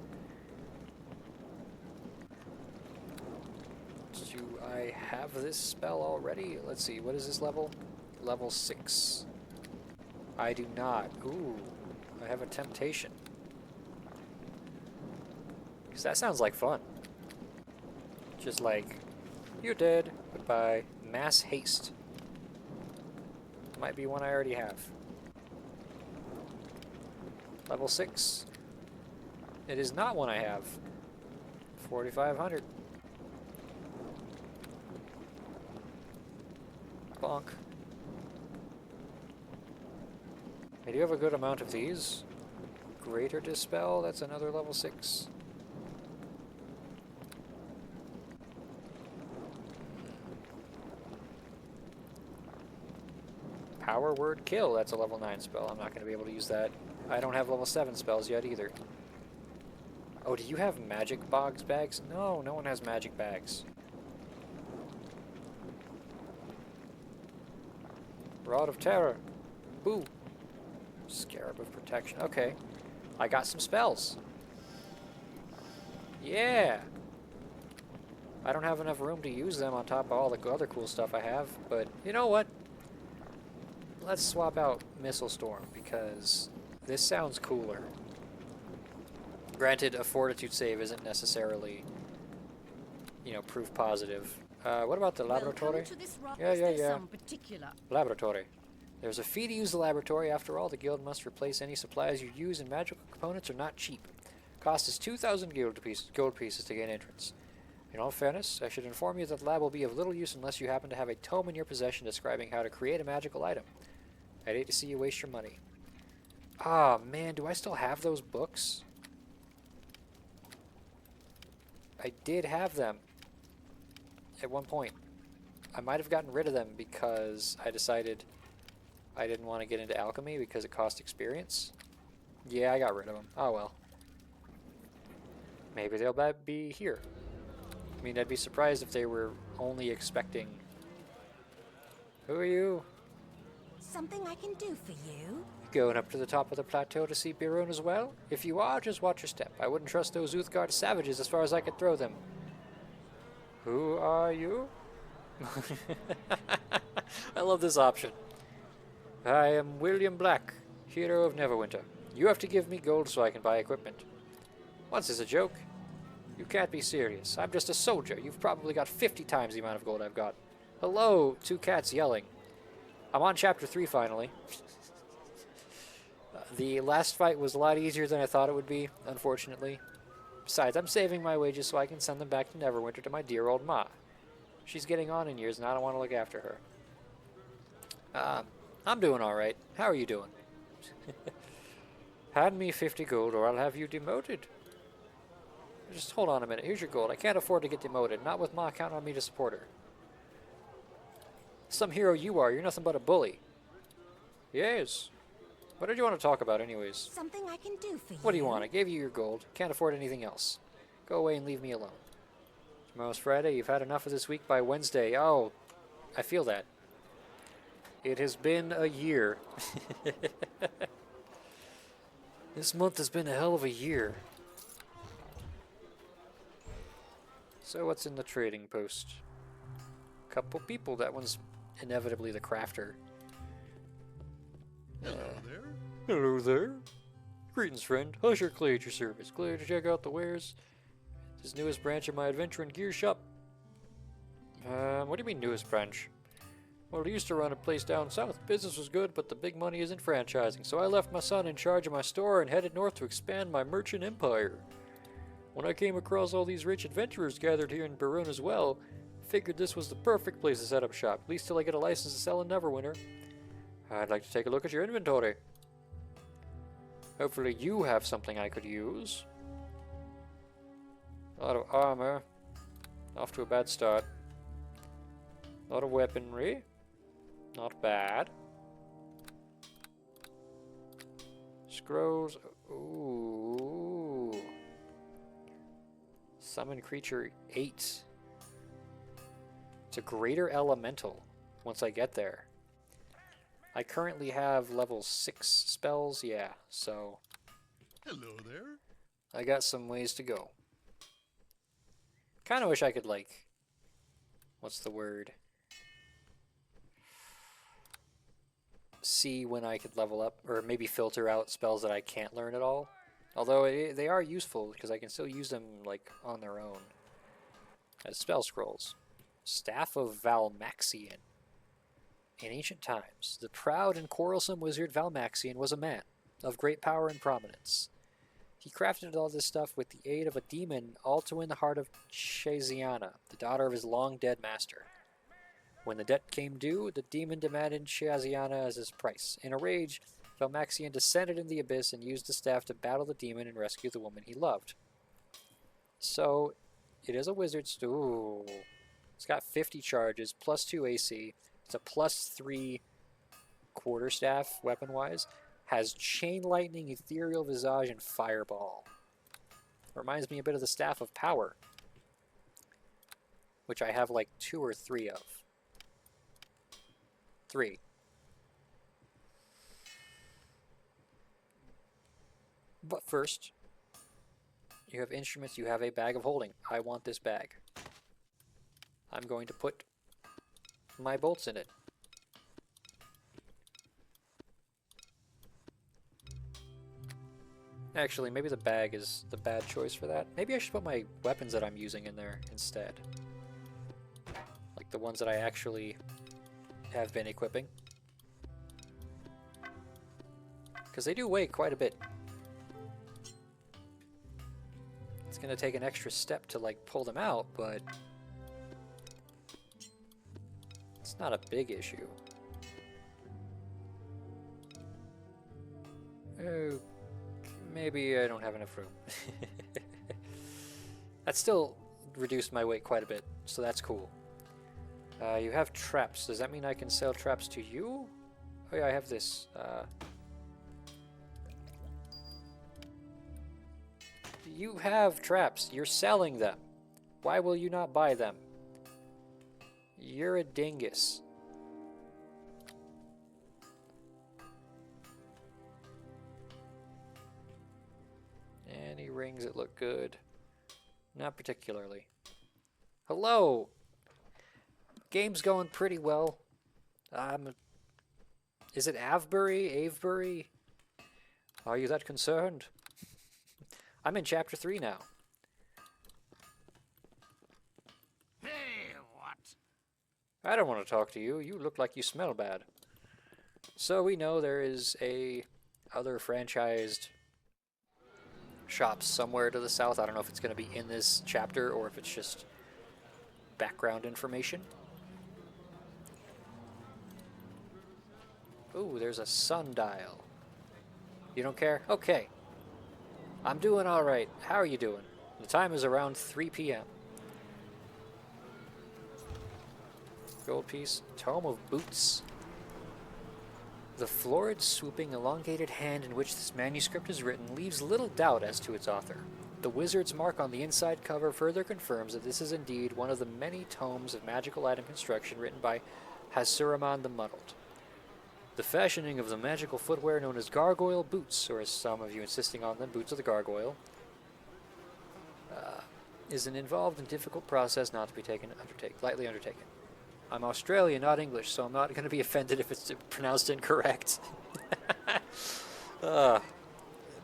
Do I have this spell already? Let's see. What is this level? Level 6. I do not. Ooh. I have a temptation. Because that sounds like fun. Just like... You're dead. Goodbye. Mass haste. Might be one I already have. Level 6. It is not one I have. 4,500. Bonk. I do have a good amount of these. Greater Dispel, that's another level 6. Power Word Kill, that's a level 9 spell. I'm not going to be able to use that. I don't have level 7 spells yet either. Oh, do you have magic bags? No, no one has magic bags. Rod of Terror. Boo. Scarab of Protection. Okay. I got some spells. Yeah. I don't have enough room to use them on top of all the other cool stuff I have, but you know what? Let's swap out Missile Storm, because this sounds cooler. Granted, a Fortitude save isn't necessarily, you know, proof positive. What about the laboratory? Yeah. Some particular. Laboratory. There's a fee to use the laboratory. After all, the guild must replace any supplies you use, and magical components are not cheap. Cost is 2,000 gold pieces to gain entrance. In all fairness, I should inform you that the lab will be of little use unless you happen to have a tome in your possession describing how to create a magical item. I'd hate to see you waste your money. Ah, man, do I still have those books? I did have them at one point. I might have gotten rid of them because I decided I didn't want to get into alchemy because it cost experience. Yeah, I got rid of them. Oh well. Maybe they'll be here. I mean, I'd be surprised if they were only expecting... Who are you? Something I can do for you? Going up to the top of the plateau to see Beorunna as well? If you are, just watch your step. I wouldn't trust those Uthgard savages as far as I could throw them. Who are you? I love this option. I am William Black, hero of Neverwinter. You have to give me gold so I can buy equipment. What's this, a joke? You can't be serious. I'm just a soldier. You've probably got 50 times the amount of gold I've got. Hello, two cats yelling. I'm on chapter 3 finally. The last fight was a lot easier than I thought it would be, unfortunately. Besides, I'm saving my wages so I can send them back to Neverwinter to my dear old ma. She's getting on in years and I don't want to look after her. I'm doing alright. How are you doing? Hand me 50 gold or I'll have you demoted. Just hold on a minute. Here's your gold. I can't afford to get demoted. Not with ma counting on me to support her. Some hero you are. You're nothing but a bully. Yes. What did you want to talk about anyways? Something I can do for you. What do you want? I gave you your gold. Can't afford anything else. Go away and leave me alone. Tomorrow's Friday. You've had enough of this week by Wednesday. Oh, I feel that. It has been a year. This month has been a hell of a year. So what's in the trading post? Couple people. That one's inevitably the crafter. Hello there. Hello there. Greetings, friend. Usher Clay at your service. Glad to check out the wares. This newest branch of my adventure and gear shop. What do you mean newest branch? Well, I used to run a place down south. Business was good, but the big money isn't franchising. So I left my son in charge of my store and headed north to expand my merchant empire. When I came across all these rich adventurers gathered here in Beorunna as well, I figured this was the perfect place to set up shop, at least till I get a license to sell in Neverwinter. I'd like to take a look at your inventory. Hopefully you have something I could use. A lot of armor. Off to a bad start. A lot of weaponry. Not bad. Scrolls. Ooh. Summon creature 8. It's a greater elemental once I get there. I currently have level 6 spells, yeah, so... Hello there. I got some ways to go. Kinda wish I could, like... What's the word? See when I could level up, or maybe filter out spells that I can't learn at all. Although they are useful, because I can still use them, like, on their own. As spell scrolls. Staff of Valmaxian. In ancient times, the proud and quarrelsome wizard Valmaxian was a man of great power and prominence. He crafted all this stuff with the aid of a demon, all to win the heart of Cheziana, the daughter of his long-dead master. When the debt came due, the demon demanded Cheziana as his price. In a rage, Valmaxian descended in the abyss and used the staff to battle the demon and rescue the woman he loved. So, it is a wizard's... Ooh. It's got 50 charges, plus 2 AC. It's a plus 3 quarterstaff, weapon-wise. Has Chain Lightning, Ethereal Visage, and Fireball. Reminds me a bit of the Staff of Power, which I have like 2 or 3 of. 3. But first, you have instruments, you have a bag of holding. I want this bag. I'm going to put my bolts in it. Actually, maybe the bag is the bad choice for that. Maybe I should put my weapons that I'm using in there instead. Like the ones that I actually have been equipping. Because they do weigh quite a bit. It's going to take an extra step to like pull them out, but it's not a big issue. Oh. Maybe I don't have enough room. That still reduced my weight quite a bit, so that's cool. You have traps. Does that mean I can sell traps to you? Oh yeah, I have this. You have traps. You're selling them. Why will you not buy them? You're a dingus. Any rings that look good? Not particularly. Hello! Game's going pretty well. Is it Avebury? Are you that concerned? I'm in chapter 3 now. Hey, what? I don't want to talk to you. You look like you smell bad. So we know there is a other franchised shop somewhere to the south. I don't know if it's going to be in this chapter or if it's just background information. Ooh, there's a sundial. You don't care? Okay. I'm doing all right. How are you doing? The time is around 3 p.m. Gold piece. Tome of Boots. The florid, swooping, elongated hand in which this manuscript is written leaves little doubt as to its author. The wizard's mark on the inside cover further confirms that this is indeed one of the many tomes of magical item construction written by Hasuraman the Muddled. The fashioning of the magical footwear known as gargoyle boots, or as some of you insisting on them, boots of the gargoyle, is an involved and difficult process not to be lightly undertaken. I'm Australian, not English, so I'm not going to be offended if it's pronounced incorrect.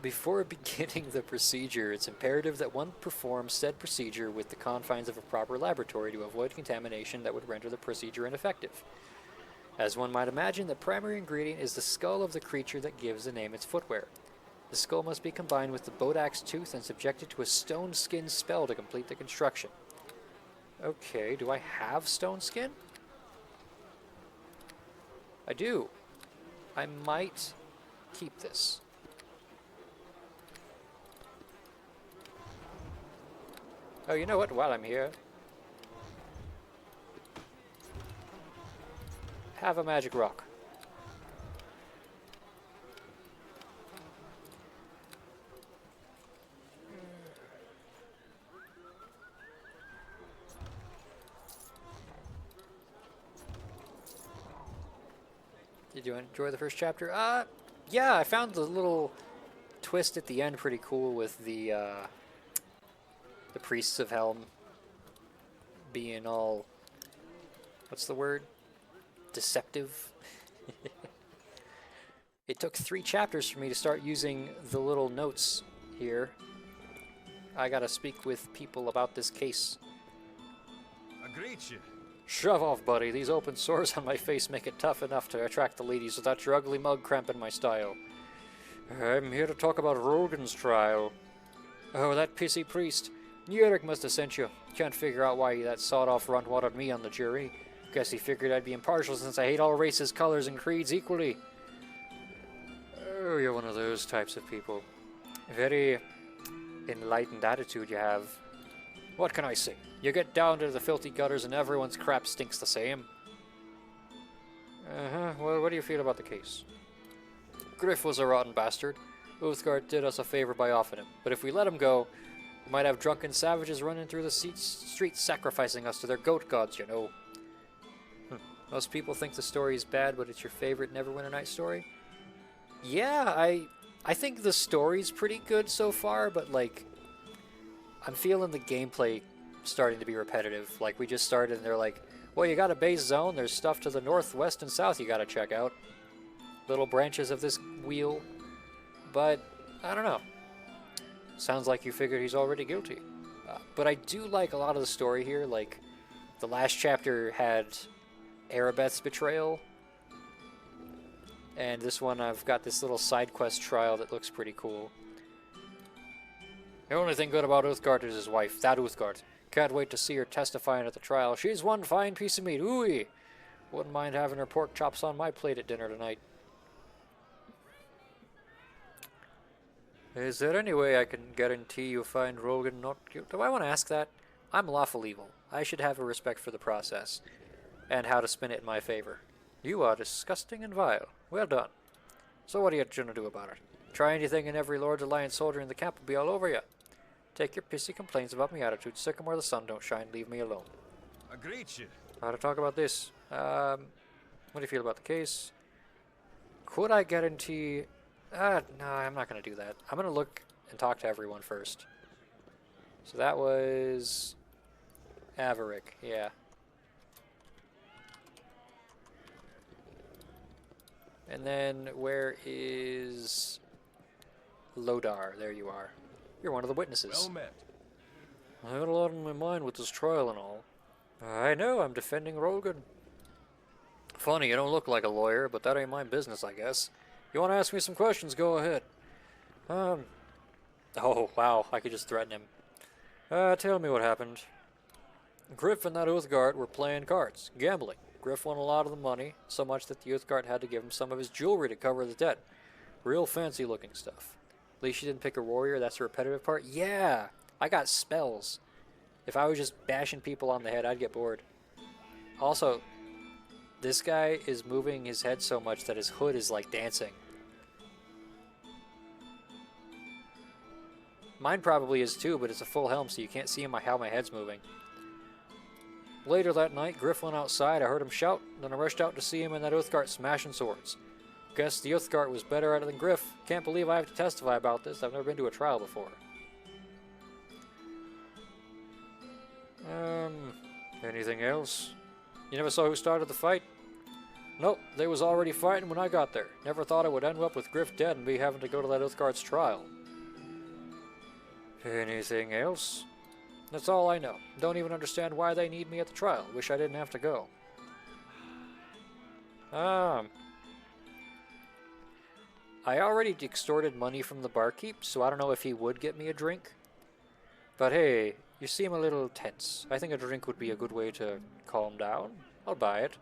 Before beginning the procedure, it's imperative that one perform said procedure with the confines of a proper laboratory to avoid contamination that would render the procedure ineffective. As one might imagine, the primary ingredient is the skull of the creature that gives the name its footwear. The skull must be combined with the Bodak's tooth and subjected to a stone skin spell to complete the construction. Okay, do I have stone skin? I do. I might keep this. Oh, you know what? While I'm here, have a magic rock. Did you enjoy the first chapter? Yeah, I found the little twist at the end pretty cool with the priests of Helm being all, what's the word? Deceptive. It took 3 chapters for me to start using the little notes here. I gotta speak with people about this case. I greet you. Shove off, buddy. These open sores on my face make it tough enough to attract the ladies without your ugly mug cramping my style. I'm here to talk about Rogan's trial. Oh, that pissy priest. Eric must have sent you. Can't figure out why that sawed-off runt wanted me on the jury. Guess he figured I'd be impartial since I hate all races, colors, and creeds equally. Oh, you're one of those types of people. Very enlightened attitude you have. What can I say? You get down to the filthy gutters and everyone's crap stinks the same. Well, what do you feel about the case? Griff was a rotten bastard. Uthgard did us a favor by offing him, but if we let him go, we might have drunken savages running through the streets sacrificing us to their goat gods, you know. Most people think the story is bad, but it's your favorite Neverwinter Night story? Yeah, I I think the story's pretty good so far, but like, I'm feeling the gameplay starting to be repetitive. Like, we just started and they're like, well, you got a base zone, there's stuff to the north, west, and south you gotta check out. Little branches of this wheel. But, I don't know. Sounds like you figured he's already guilty. But I do like a lot of the story here. Like, the last chapter had Aribeth's betrayal. And this one, I've got this little side quest trial that looks pretty cool. The only thing good about Uthgard is his wife, that Uthgard. Can't wait to see her testifying at the trial. She's one fine piece of meat. Ooh-wee. Wouldn't mind having her pork chops on my plate at dinner tonight. Is there any way I can guarantee you find Rogan not guilty? Do I want to ask that? I'm lawful evil. I should have a respect for the process, and how to spin it in my favor. You are disgusting and vile. Well done. So what are you going to do about it? Try anything and every Lord's Alliance soldier in the camp will be all over you. Take your pissy complaints about my attitude, sick 'em where the sun don't shine, leave me alone. Agreed, you. How to talk about this? What do you feel about the case? Could I guarantee... no, I'm not going to do that. I'm going to look and talk to everyone first. So that was... Averick, yeah. And then, where is... Lodar? There you are. You're one of the witnesses. Well met. I had a lot on my mind with this trial and all. I know, I'm defending Rogan. Funny, you don't look like a lawyer, but that ain't my business, I guess. You want to ask me some questions, go ahead. Oh, wow, I could just threaten him. Tell me what happened. Griff and that Uthgard were playing cards, gambling. Griff won a lot of the money, so much that the Uthgard had to give him some of his jewelry to cover the debt. Real fancy looking stuff. At least you didn't pick a warrior, that's the repetitive part? Yeah! I got spells. If I was just bashing people on the head, I'd get bored. Also, this guy is moving his head so much that his hood is like dancing. Mine probably is too, but it's a full helm, so you can't see how my head's moving. Later that night, Griff went outside. I heard him shout, then I rushed out to see him and that Uthgard smashing swords. Guess the Uthgard was better at it than Griff. Can't believe I have to testify about this. I've never been to a trial before. Anything else? You never saw who started the fight? Nope, they was already fighting when I got there. Never thought it would end up with Griff dead and me having to go to that Uthgard's trial. Anything else? That's all I know. Don't even understand why they need me at the trial. Wish I didn't have to go. I already extorted money from the barkeep, so I don't know if he would get me a drink. But hey, you seem a little tense. I think a drink would be a good way to calm down. I'll buy it.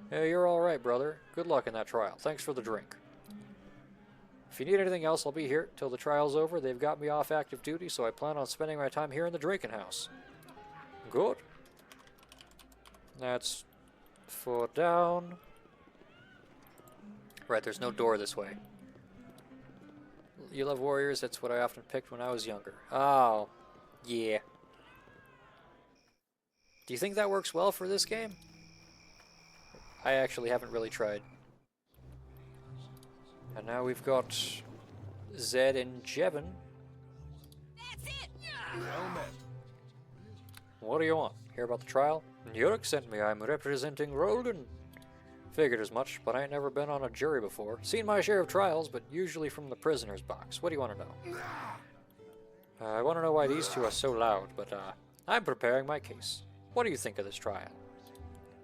Hey, you're alright, brother. Good luck in that trial. Thanks for the drink. If you need anything else, I'll be here till the trial's over. They've got me off active duty, so I plan on spending my time here in the drinking house. Good. That's 4 down. Right, there's no door this way. You love warriors? That's what I often picked when I was younger. Oh, yeah. Do you think that works well for this game? I actually haven't really tried. And now we've got Zed and Jevon. That's it! Well met. What do you want? Hear about the trial? Yurik sent me. I'm representing Rogan. Figured as much, but I ain't never been on a jury before. Seen my share of trials, but usually from the prisoner's box. What do you want to know? I want to know why these two are so loud, but I'm preparing my case. What do you think of this trial?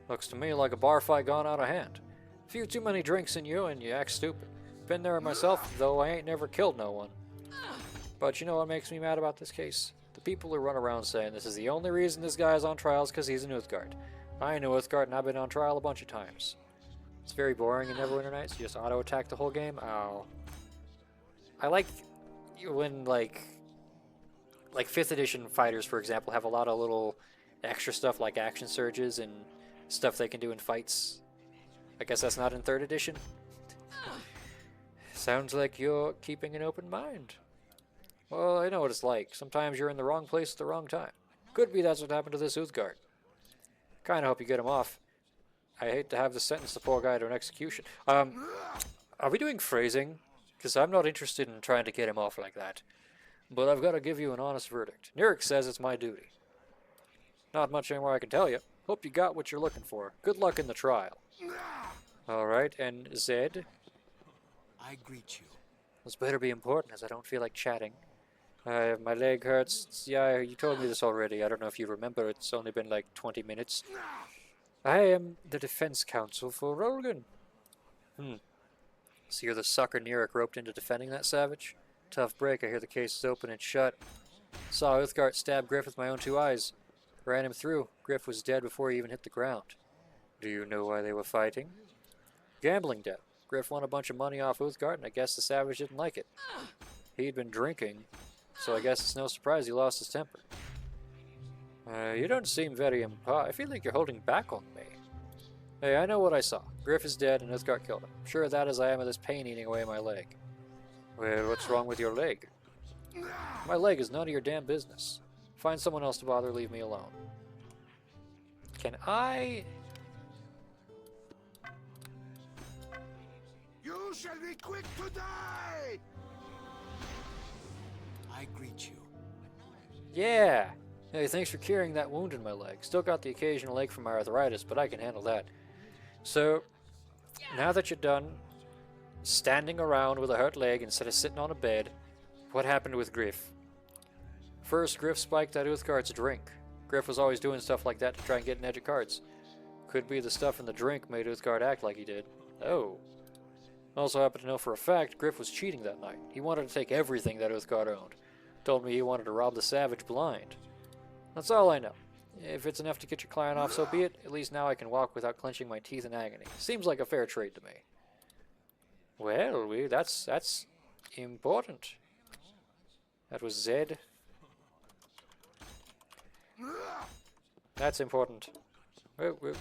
Looks to me like a bar fight gone out of hand. A few too many drinks in you and you act stupid. Been there myself, though I ain't never killed no one. But you know what makes me mad about this case? The people who run around saying this is the only reason this guy is on trial is because he's an Uthgard. I ain't an Uthgard and I've been on trial a bunch of times. It's very boring in Neverwinter Nights. You just auto-attack the whole game. Oh. I like when, like 5th edition fighters, for example, have a lot of little extra stuff like action surges and stuff they can do in fights. I guess that's not in 3rd edition. Sounds like you're keeping an open mind. Well, I know what it's like. Sometimes you're in the wrong place at the wrong time. Could be that's what happened to this Uthgard. Kinda hope you get him off. I hate to have to sentence the poor guy to an execution. Are we doing phrasing? because I'm not interested in trying to get him off like that. But I've got to give you an honest verdict. Nurek says it's my duty. Not much more I can tell you. Hope you got what you're looking for. Good luck in the trial. Alright, and Zed? I greet you. This better be important, as I don't feel like chatting. My leg hurts. Yeah, you told me this already. I don't know if you remember. It's only been like 20 minutes. I am the defense counsel for Rolgan. So you're the sucker Nurek roped into defending that savage? Tough break. I hear the case is open and shut. Saw Uthgard stab Griff with my own 2 eyes. Ran him through. Griff was dead before he even hit the ground. Do you know why they were fighting? Gambling debt. Griff won a bunch of money off Uthgard, and I guess the savage didn't like it. He'd been drinking, so I guess it's no surprise he lost his temper. You don't seem very I feel like you're holding back on me. Hey, I know what I saw. Griff is dead, and Uthgard killed him. Sure of that as I am of this pain eating away my leg. Well, what's wrong with your leg? My leg is none of your damn business. Find someone else to bother, leave me alone. Can I... You shall be quick to die! I greet you. Yeah! Hey, thanks for curing that wound in my leg. Still got the occasional ache from my arthritis, but I can handle that. So, now that you're done standing around with a hurt leg instead of sitting on a bed, what happened with Griff? First, Griff spiked at Uthgard's drink. Griff was always doing stuff like that to try and get an edge of cards. Could be the stuff in the drink made Uthgard act like he did. Oh. Also happen to know for a fact Griff was cheating that night. He wanted to take everything that Uthgard owned. Told me he wanted to rob the savage blind. That's all I know. If it's enough to get your client off, so be it. At least now I can walk without clenching my teeth in agony. Seems like a fair trade to me. Well, that's important. That was Zed. That's important. Whoa.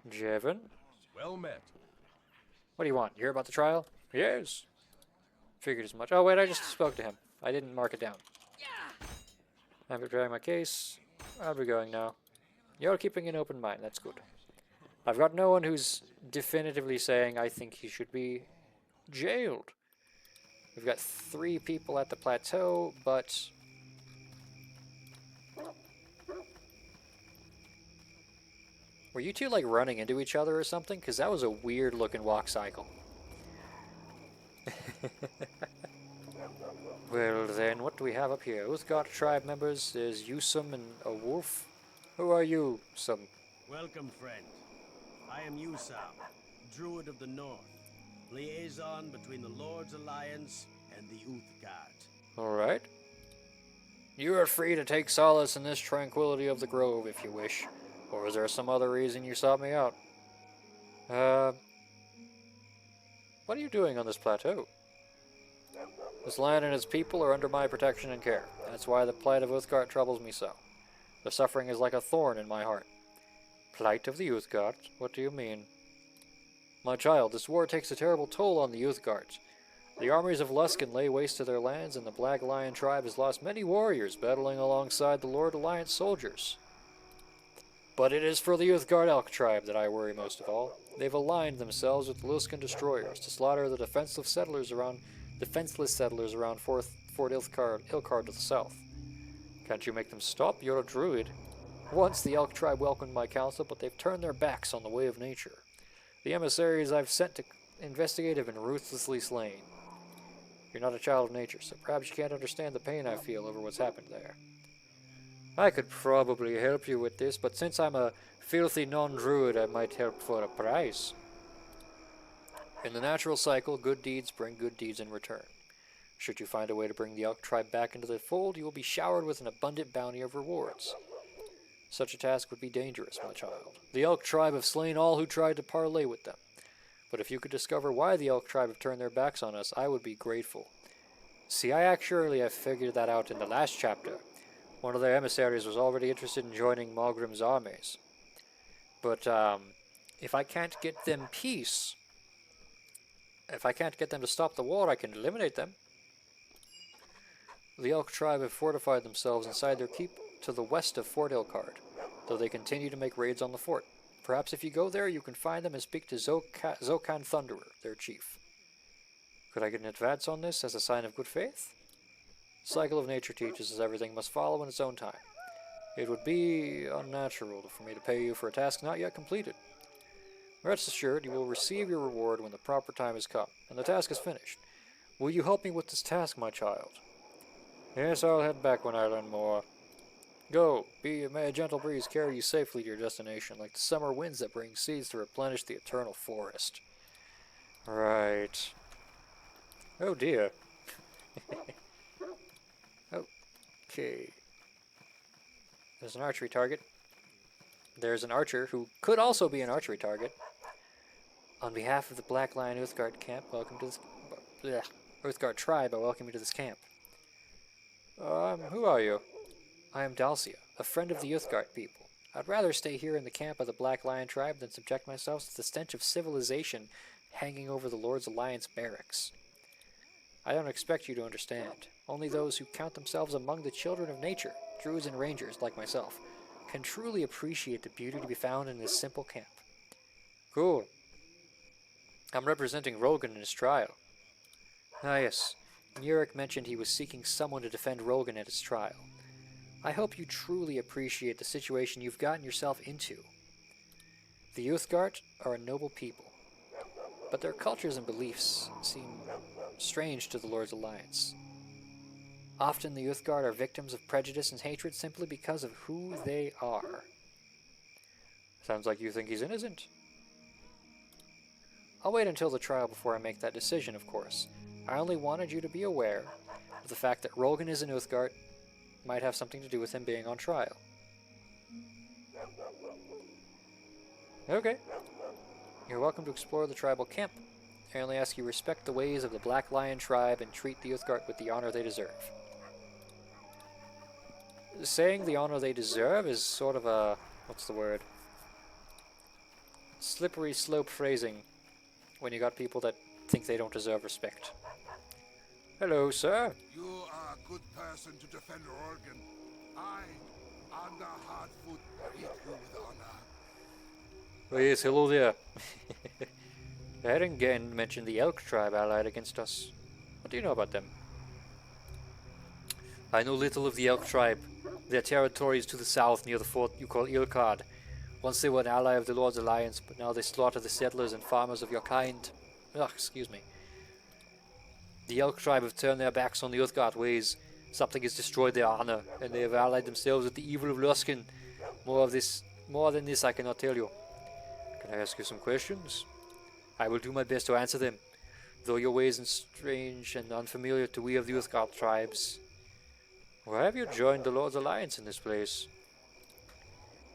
Jevon? Well met. What do you want? You hear about the trial? Yes. Figured as much. Oh, wait, I just spoke to him. I didn't mark it down. I'm preparing my case. I'll be going now. You're keeping an open mind. That's good. I've got no one who's definitively saying I think he should be jailed. We've got 3 people at the plateau, but... Were you two, like, running into each other or something? Because that was a weird-looking walk cycle. Well, then, what do we have up here? Uthgard tribe members. There's Yusum and a wolf. Who are you, Sum? Welcome, friend. I am Yusam, Druid of the North, liaison between the Lord's Alliance and the Uthgard. Alright. You are free to take solace in this tranquility of the grove, if you wish. Or is there some other reason you sought me out? What are you doing on this plateau? This land and its people are under my protection and care. That's why the plight of Uthgard troubles me so. The suffering is like a thorn in my heart. Plight of the Uthgard? What do you mean? My child, this war takes a terrible toll on the Uthgards. The armies of Luskan lay waste to their lands, and the Black Lion tribe has lost many warriors battling alongside the Lord Alliance soldiers. But it is for the Uthgard Elk tribe that I worry most of all. They've aligned themselves with the Luskan destroyers to slaughter the defenseless settlers around Fort Ilkard to the south. Can't you make them stop? You're a druid. Once the Elk tribe welcomed my counsel, but they've turned their backs on the way of nature. The emissaries I've sent to investigate have been ruthlessly slain. You're not a child of nature, so perhaps you can't understand the pain I feel over what's happened there. I could probably help you with this, but since I'm a filthy non-druid, I might help for a price. In the natural cycle, good deeds bring good deeds in return. Should you find a way to bring the Elk tribe back into the fold, you will be showered with an abundant bounty of rewards. Such a task would be dangerous, my child. The Elk tribe have slain all who tried to parley with them. But if you could discover why the Elk tribe have turned their backs on us, I would be grateful. See, I actually have figured that out in the last chapter. One of their emissaries was already interested in joining Maugrim's armies. But, if I can't get them peace, if I can't get them to stop the war, I can eliminate them. The Elk tribe have fortified themselves inside their keep to the west of Fort Ilkard, though they continue to make raids on the fort. Perhaps if you go there, you can find them and speak to Zokan Thunderer, their chief. Could I get an advance on this as a sign of good faith? The cycle of nature teaches us everything must follow in its own time. It would be unnatural for me to pay you for a task not yet completed. Rest assured, you will receive your reward when the proper time has come, and the task is finished. Will you help me with this task, my child? Yes, I'll head back when I learn more. Go, may a gentle breeze carry you safely to your destination, like the summer winds that bring seeds to replenish the eternal forest. Right. Oh dear. Okay. There's an archery target. There's an archer who could also be an archery target. On behalf of the Black Lion Uthgard camp, welcome to this... Uthgard tribe, I welcome you to this camp. Who are you? I am Dalcia, a friend of the Uthgard people. I'd rather stay here in the camp of the Black Lion tribe than subject myself to the stench of civilization hanging over the Lord's Alliance barracks. I don't expect you to understand. Only those who count themselves among the children of nature, druids and rangers like myself, can truly appreciate the beauty to be found in this simple camp. Cool. I'm representing Rogan in his trial. Ah yes, Nurek mentioned he was seeking someone to defend Rogan at his trial. I hope you truly appreciate the situation you've gotten yourself into. The Uthgard are a noble people, but their cultures and beliefs seem strange to the Lord's Alliance. Often the Uthgard are victims of prejudice and hatred simply because of who they are. Sounds like you think he's innocent. I'll wait until the trial before I make that decision, of course. I only wanted you to be aware of the fact that Rogan is an Uthgard might have something to do with him being on trial. Okay. You're welcome to explore the tribal camp. I only ask you respect the ways of the Black Lion tribe and treat the Uthgard with the honor they deserve. Saying the honor they deserve is sort of a... what's the word? Slippery slope phrasing when you got people that think they don't deserve respect. Hello, sir. You are a good person to defend Rogan. I, under Hardfoot, greet you with honor. Oh yes, hello there. Haringen mentioned the Elk tribe allied against us. What do you know about them? I know little of the Elk tribe. Their territory is to the south near the fort you call Ilkard. Once they were an ally of the Lord's Alliance, but now they slaughter the settlers and farmers of your kind. Ugh, excuse me. The Elk tribe have turned their backs on the Uthgard ways. Something has destroyed their honor, and they have allied themselves with the evil of Luskan. More than this I cannot tell you. Can I ask you some questions? I will do my best to answer them, though your ways are strange and unfamiliar to we of the Uthgard tribes. Why have you joined the Lord's Alliance in this place?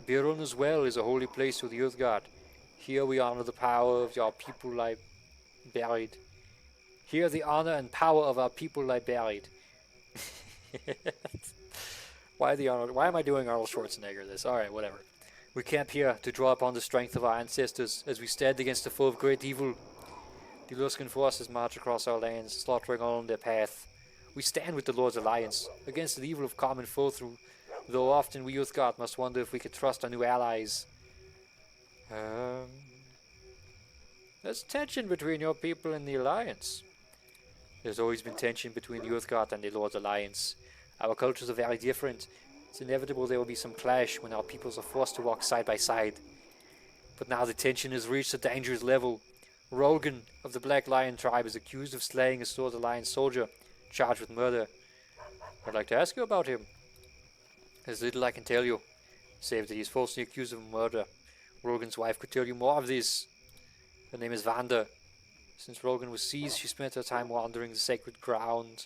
Beorunna's well is a holy place to the Uthgard. Here we honor the power of our people lie buried. Here the honor and power of our people lie buried. Why the honor? Why am I doing Arnold Schwarzenegger this? Alright, whatever. We camp here to draw upon the strength of our ancestors as we stand against the foe of great evil. The Luskan forces march across our lands, slaughtering all in their path. We stand with the Lord's Alliance against the evil of common foe, though often we Uthgard must wonder if we could trust our new allies. There's tension between your people and the Alliance. There's always been tension between the Uthgard and the Lord's Alliance. Our cultures are very different. It's inevitable there will be some clash when our peoples are forced to walk side by side. But now the tension has reached a dangerous level. Rogan of the Black Lion tribe is accused of slaying a Lord's Alliance soldier, charged with murder. I'd like to ask you about him. There's little I can tell you, save that he is falsely accused of murder. Rogan's wife could tell you more of this. Her name is Vanda. Since Rogan was seized, she spent her time wandering the sacred ground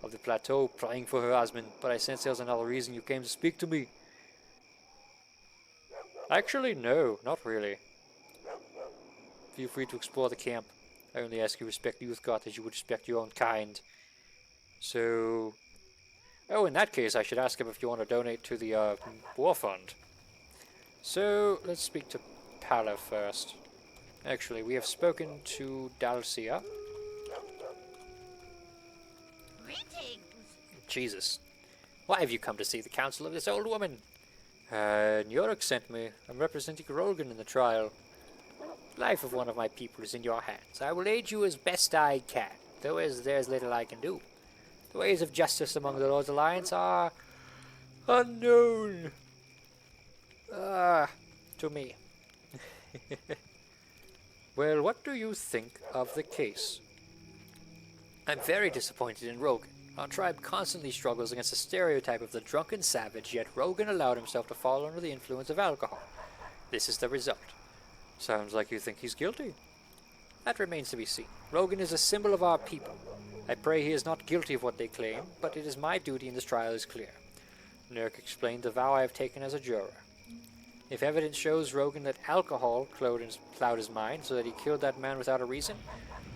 of the plateau, praying for her husband, but I sense there's another reason you came to speak to me. Actually, no, not really. Feel free to explore the camp. I only ask you respect the Uthgard as you would respect your own kind. So... oh, in that case, I should ask him if you want to donate to the war fund. So, let's speak to Pala first. Actually, we have spoken to Dalcia. Greetings! Jesus. Why have you come to see the counsel of this old woman? Nurek sent me. I'm representing Rogan in the trial. The life of one of my people is in your hands. I will aid you as best I can. there's little I can do. The ways of justice among the Lord's Alliance are unknown to me. Well, what do you think of the case? I'm very disappointed in Rogan. Our tribe constantly struggles against the stereotype of the drunken savage, yet Rogan allowed himself to fall under the influence of alcohol. This is the result. Sounds like you think he's guilty. That remains to be seen. Rogan is a symbol of our people. I pray he is not guilty of what they claim, but it is my duty in this trial is clear. Nurk explained the vow I have taken as a juror. If evidence shows Rogan that alcohol clouded his mind so that he killed that man without a reason,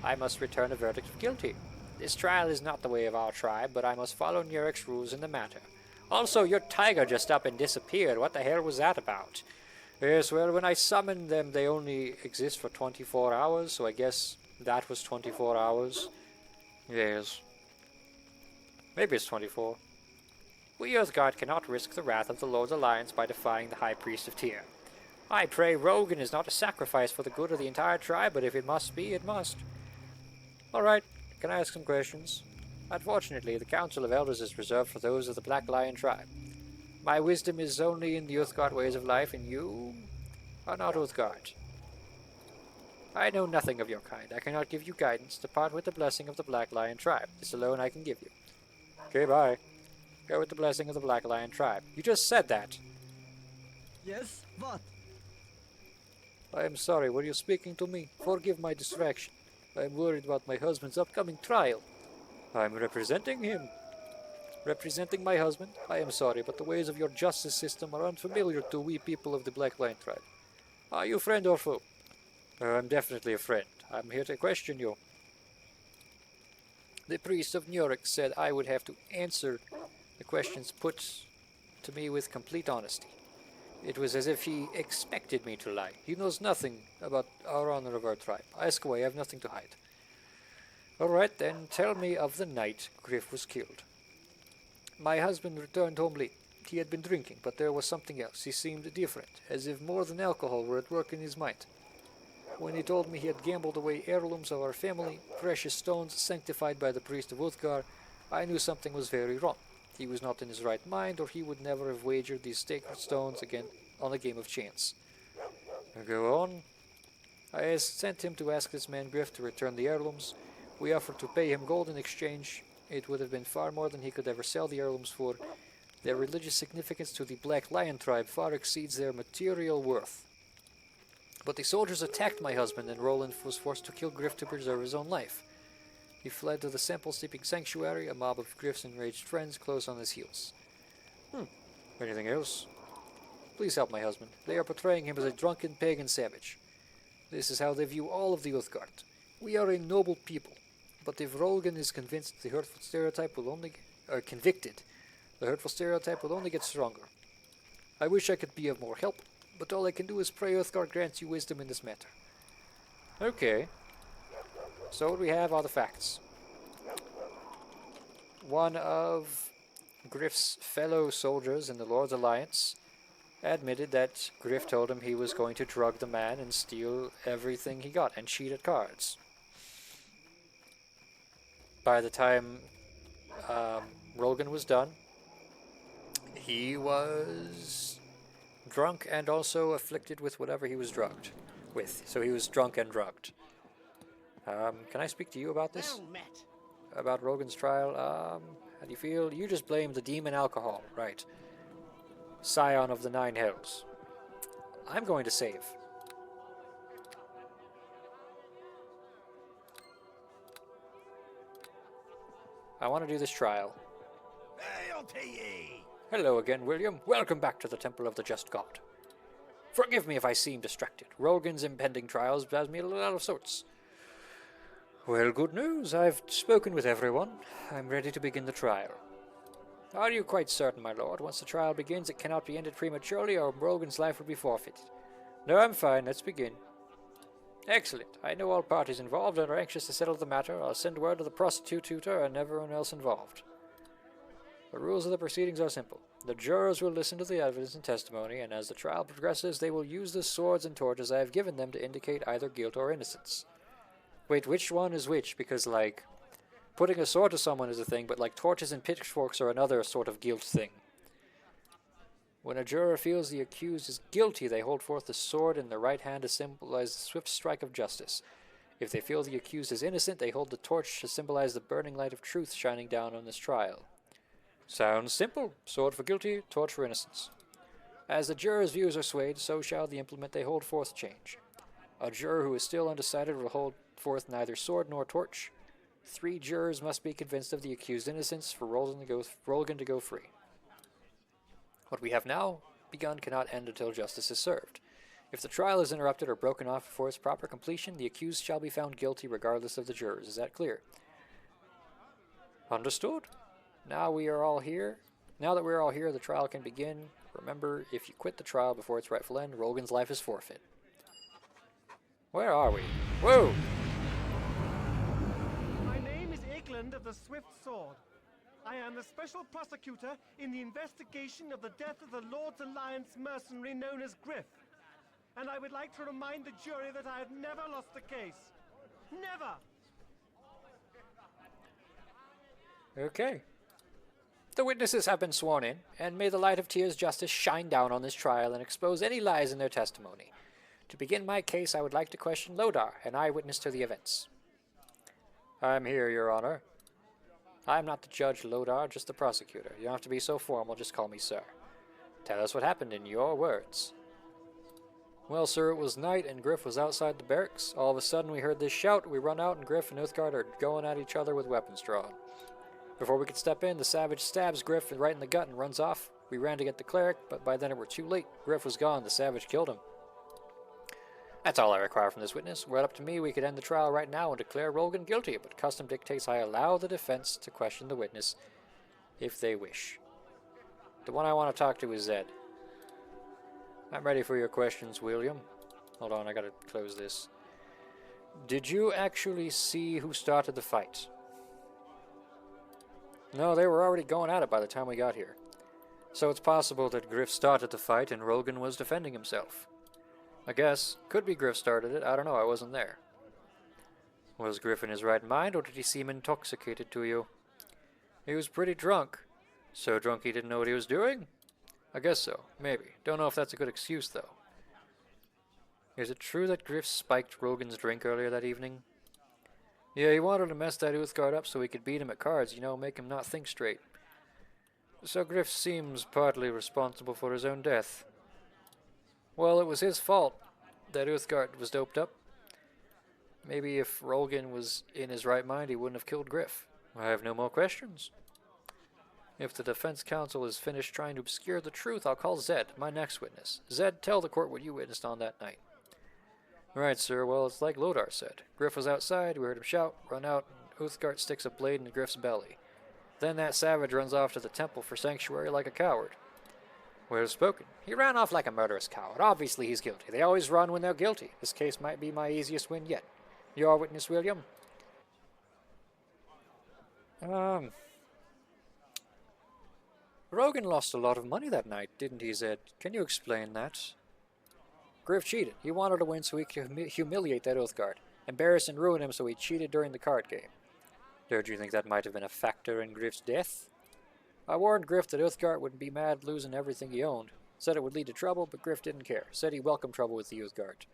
I must return a verdict of guilty. This trial is not the way of our tribe, but I must follow Nurek's rules in the matter. Also, your tiger just up and disappeared. What the hell was that about? Yes, well, when I summoned them, they only exist for 24 hours, so I guess that was 24 hours. Yes. Maybe it's 24. We Earthguard cannot risk the wrath of the Lord's Alliance by defying the High Priest of Tyr. I pray Rogan is not a sacrifice for the good of the entire tribe, but if it must be, it must. Alright, can I ask some questions? Unfortunately, the Council of Elders is reserved for those of the Black Lion tribe. My wisdom is only in the Uthgard ways of life, and you are not Uthgard. I know nothing of your kind. I cannot give you guidance. Depart with the blessing of the Black Lion tribe. This alone I can give you. Okay, bye. Go with the blessing of the Black Lion tribe. You just said that. Yes? What? I am sorry. Were you speaking to me? Forgive my distraction. I am worried about my husband's upcoming trial. I am representing him. Representing my husband? I am sorry, but the ways of your justice system are unfamiliar to we people of the Black Lion tribe. Are you friend or foe? I'm definitely a friend. I'm here to question you. The priest of Nurek said I would have to answer the questions put to me with complete honesty. It was as if he expected me to lie. He knows nothing about our honor of our tribe. Ask away, I have nothing to hide. Alright then, tell me of the night Griff was killed. My husband returned home late. He had been drinking, but there was something else. He seemed different, as if more than alcohol were at work in his mind. When he told me he had gambled away heirlooms of our family, precious stones sanctified by the priest of Uthgar, I knew something was very wrong. He was not in his right mind, or he would never have wagered these sacred stones again on a game of chance. Go on. I sent him to ask this man Griff to return the heirlooms. We offered to pay him gold in exchange. It would have been far more than he could ever sell the heirlooms for. Their religious significance to the Black Lion tribe far exceeds their material worth. But the soldiers attacked my husband, and Roland was forced to kill Griff to preserve his own life. He fled to the Sample Sleeping Sanctuary, a mob of Griff's enraged friends close on his heels. Anything else? Please help my husband. They are portraying him as a drunken pagan savage. This is how they view all of the Uthgard. We are a noble people, but if Rogan is convinced the hurtful stereotype will only convicted, the hurtful stereotype will only get stronger. I wish I could be of more help, but all I can do is pray Uthgard grants you wisdom in this matter. Okay. So what we have are the facts. One of Griff's fellow soldiers in the Lord's Alliance admitted that Griff told him he was going to drug the man and steal everything he got and cheat at cards. By the time Rogan was done, he was drunk and also afflicted with whatever he was drugged with. So he was drunk and drugged. Can I speak to you about this? Well met. About Rogan's trial? How do you feel? You just blamed the demon alcohol, right? Scion of the Nine Hells. I'm going to save. I want to do this trial. Hail to ye! Hello again, William. Welcome back to the Temple of the Just God. Forgive me if I seem distracted. Rogan's impending trials has me a little out of sorts. Well, good news. I've spoken with everyone. I'm ready to begin the trial. Are you quite certain, my lord? Once the trial begins, it cannot be ended prematurely, or Rogan's life will be forfeited. No, I'm fine. Let's begin. Excellent. I know all parties involved and are anxious to settle the matter. I'll send word to the prostitute tutor and everyone else involved. The rules of the proceedings are simple. The jurors will listen to the evidence and testimony, and as the trial progresses, they will use the swords and torches I have given them to indicate either guilt or innocence. Wait, which one is which? Because, like, Putting a sword to someone is a thing, but like torches and pitchforks are another sort of guilt thing. When a juror feels the accused is guilty, they hold forth the sword in their right hand to symbolize the swift strike of justice. If they feel the accused is innocent, they hold the torch to symbolize the burning light of truth shining down on this trial. Sounds simple. Sword for guilty, torch for innocence. As the jurors' views are swayed, so shall the implement they hold forth change. A juror who is still undecided will hold forth neither sword nor torch. 3 jurors must be convinced of the accused's innocence for Rolgan to go free. What we have now begun cannot end until justice is served. If the trial is interrupted or broken off before its proper completion, the accused shall be found guilty regardless of the jurors. Is that clear? Understood. Now that we are all here, the trial can begin. Remember, if you quit the trial before its rightful end, Rolgan's life is forfeit. Where are we? Whoa! My name is Eglund of the Swift Sword. I am the special prosecutor in the investigation of the death of the Lord's Alliance mercenary known as Griff. And I would like to remind the jury that I have never lost a case. Never! Okay. The witnesses have been sworn in, and may the light of Tyr's justice shine down on this trial and expose any lies in their testimony. To begin my case, I would like to question Lodar, an eyewitness to the events. I'm here, Your Honor. I'm not the judge, Lodar, just the prosecutor. You don't have to be so formal, just call me sir. Tell us what happened in your words. Well, sir, it was night, and Griff was outside the barracks. All of a sudden, we heard this shout. We run out, and Griff and Uthgard are going at each other with weapons drawn. Before we could step in, the savage stabs Griff right in the gut and runs off. We ran to get the cleric, but by then it were too late. Griff was gone. The savage killed him. That's all I require from this witness. Were it up to me, we could end the trial right now and declare Rolgan guilty, but custom dictates I allow the defense to question the witness if they wish. The one I want to talk to is Zed. I'm ready for your questions, William. Hold on, I gotta close this. Did you actually see who started the fight? No, they were already going at it by the time we got here. So it's possible that Griff started the fight and Rolgan was defending himself. I guess. Could be Griff started it. I don't know. I wasn't there. Was Griff in his right mind, or did he seem intoxicated to you? He was pretty drunk. So drunk he didn't know what he was doing? I guess so. Maybe. Don't know if that's a good excuse, though. Is it true that Griff spiked Rolgan's drink earlier that evening? Yeah, he wanted to mess that Uthgard up so he could beat him at cards, you know, make him not think straight. So Griff seems partly responsible for his own death. Well, it was his fault that Uthgard was doped up. Maybe if Rolgan was in his right mind, he wouldn't have killed Griff. I have no more questions. If the defense counsel is finished trying to obscure the truth, I'll call Zed, my next witness. Zed, tell the court what you witnessed on that night. Right, sir. Well, it's like Lodar said. Griff was outside, we heard him shout, run out, and Uthgard sticks a blade in Griff's belly. Then that savage runs off to the temple for sanctuary like a coward. Well spoken. He ran off like a murderous coward. Obviously he's guilty. They always run when they're guilty. This case might be my easiest win yet. Your witness, William? Rogan lost a lot of money that night, didn't he, Zed? Can you explain that? Griff cheated. He wanted to win so he could humiliate that Uthgard. Embarrass and ruin him, so he cheated during the card game. Don't you think that might have been a factor in Griff's death? I warned Griff that Uthgard would be mad losing everything he owned. Said it would lead to trouble, but Griff didn't care. Said he welcomed trouble with the Uthgard.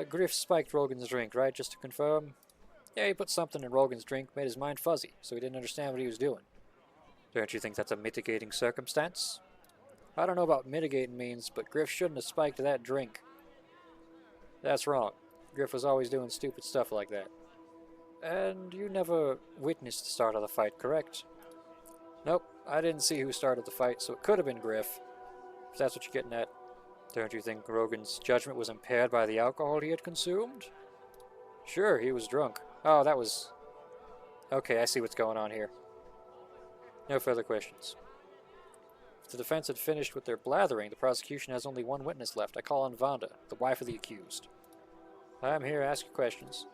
Griff spiked Rogan's drink, right? Just to confirm? Yeah, he put something in Rogan's drink, made his mind fuzzy, so he didn't understand what he was doing. Don't you think that's a mitigating circumstance? I don't know about mitigating means, but Griff shouldn't have spiked that drink. That's wrong. Griff was always doing stupid stuff like that. And you never witnessed the start of the fight, correct? Nope, I didn't see who started the fight, so it could have been Griff. If that's what you're getting at. Don't you think Rogan's judgment was impaired by the alcohol he had consumed? Sure, he was drunk. Oh, that was... Okay, I see what's going on here. No further questions. If the defense had finished with their blathering, the prosecution has only one witness left. I call on Vonda, the wife of the accused. I am here to ask you questions.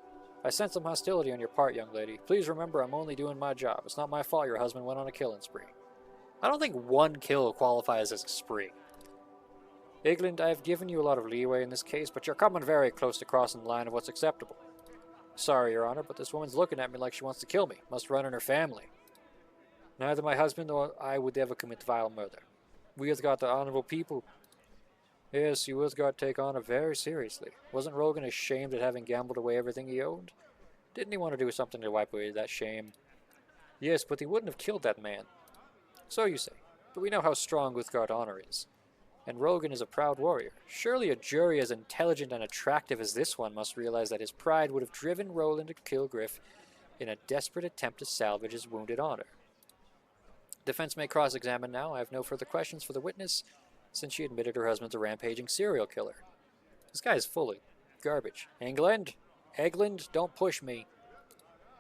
I sense some hostility on your part, young lady. Please remember I'm only doing my job. It's not my fault your husband went on a killing spree. I don't think one kill qualifies as a spree. Eglund, I have given you a lot of leeway in this case, but you're coming very close to crossing the line of what's acceptable. Sorry, Your Honor, but this woman's looking at me like she wants to kill me. Must run in her family. Neither my husband nor I would ever commit vile murder. We Uthgardt are honorable people. Yes, you Uthgardt take honor very seriously. Wasn't Rogan ashamed at having gambled away everything he owned? Didn't he want to do something to wipe away that shame? Yes, but he wouldn't have killed that man. So you say, but we know how strong Uthgardt honor is. And Rogan is a proud warrior. Surely a jury as intelligent and attractive as this one must realize that his pride would have driven Roland to kill Griff in a desperate attempt to salvage his wounded honor. Defense may cross-examine now. I have no further questions for the witness, since she admitted her husband's a rampaging serial killer. This guy is fully garbage. England? Don't push me.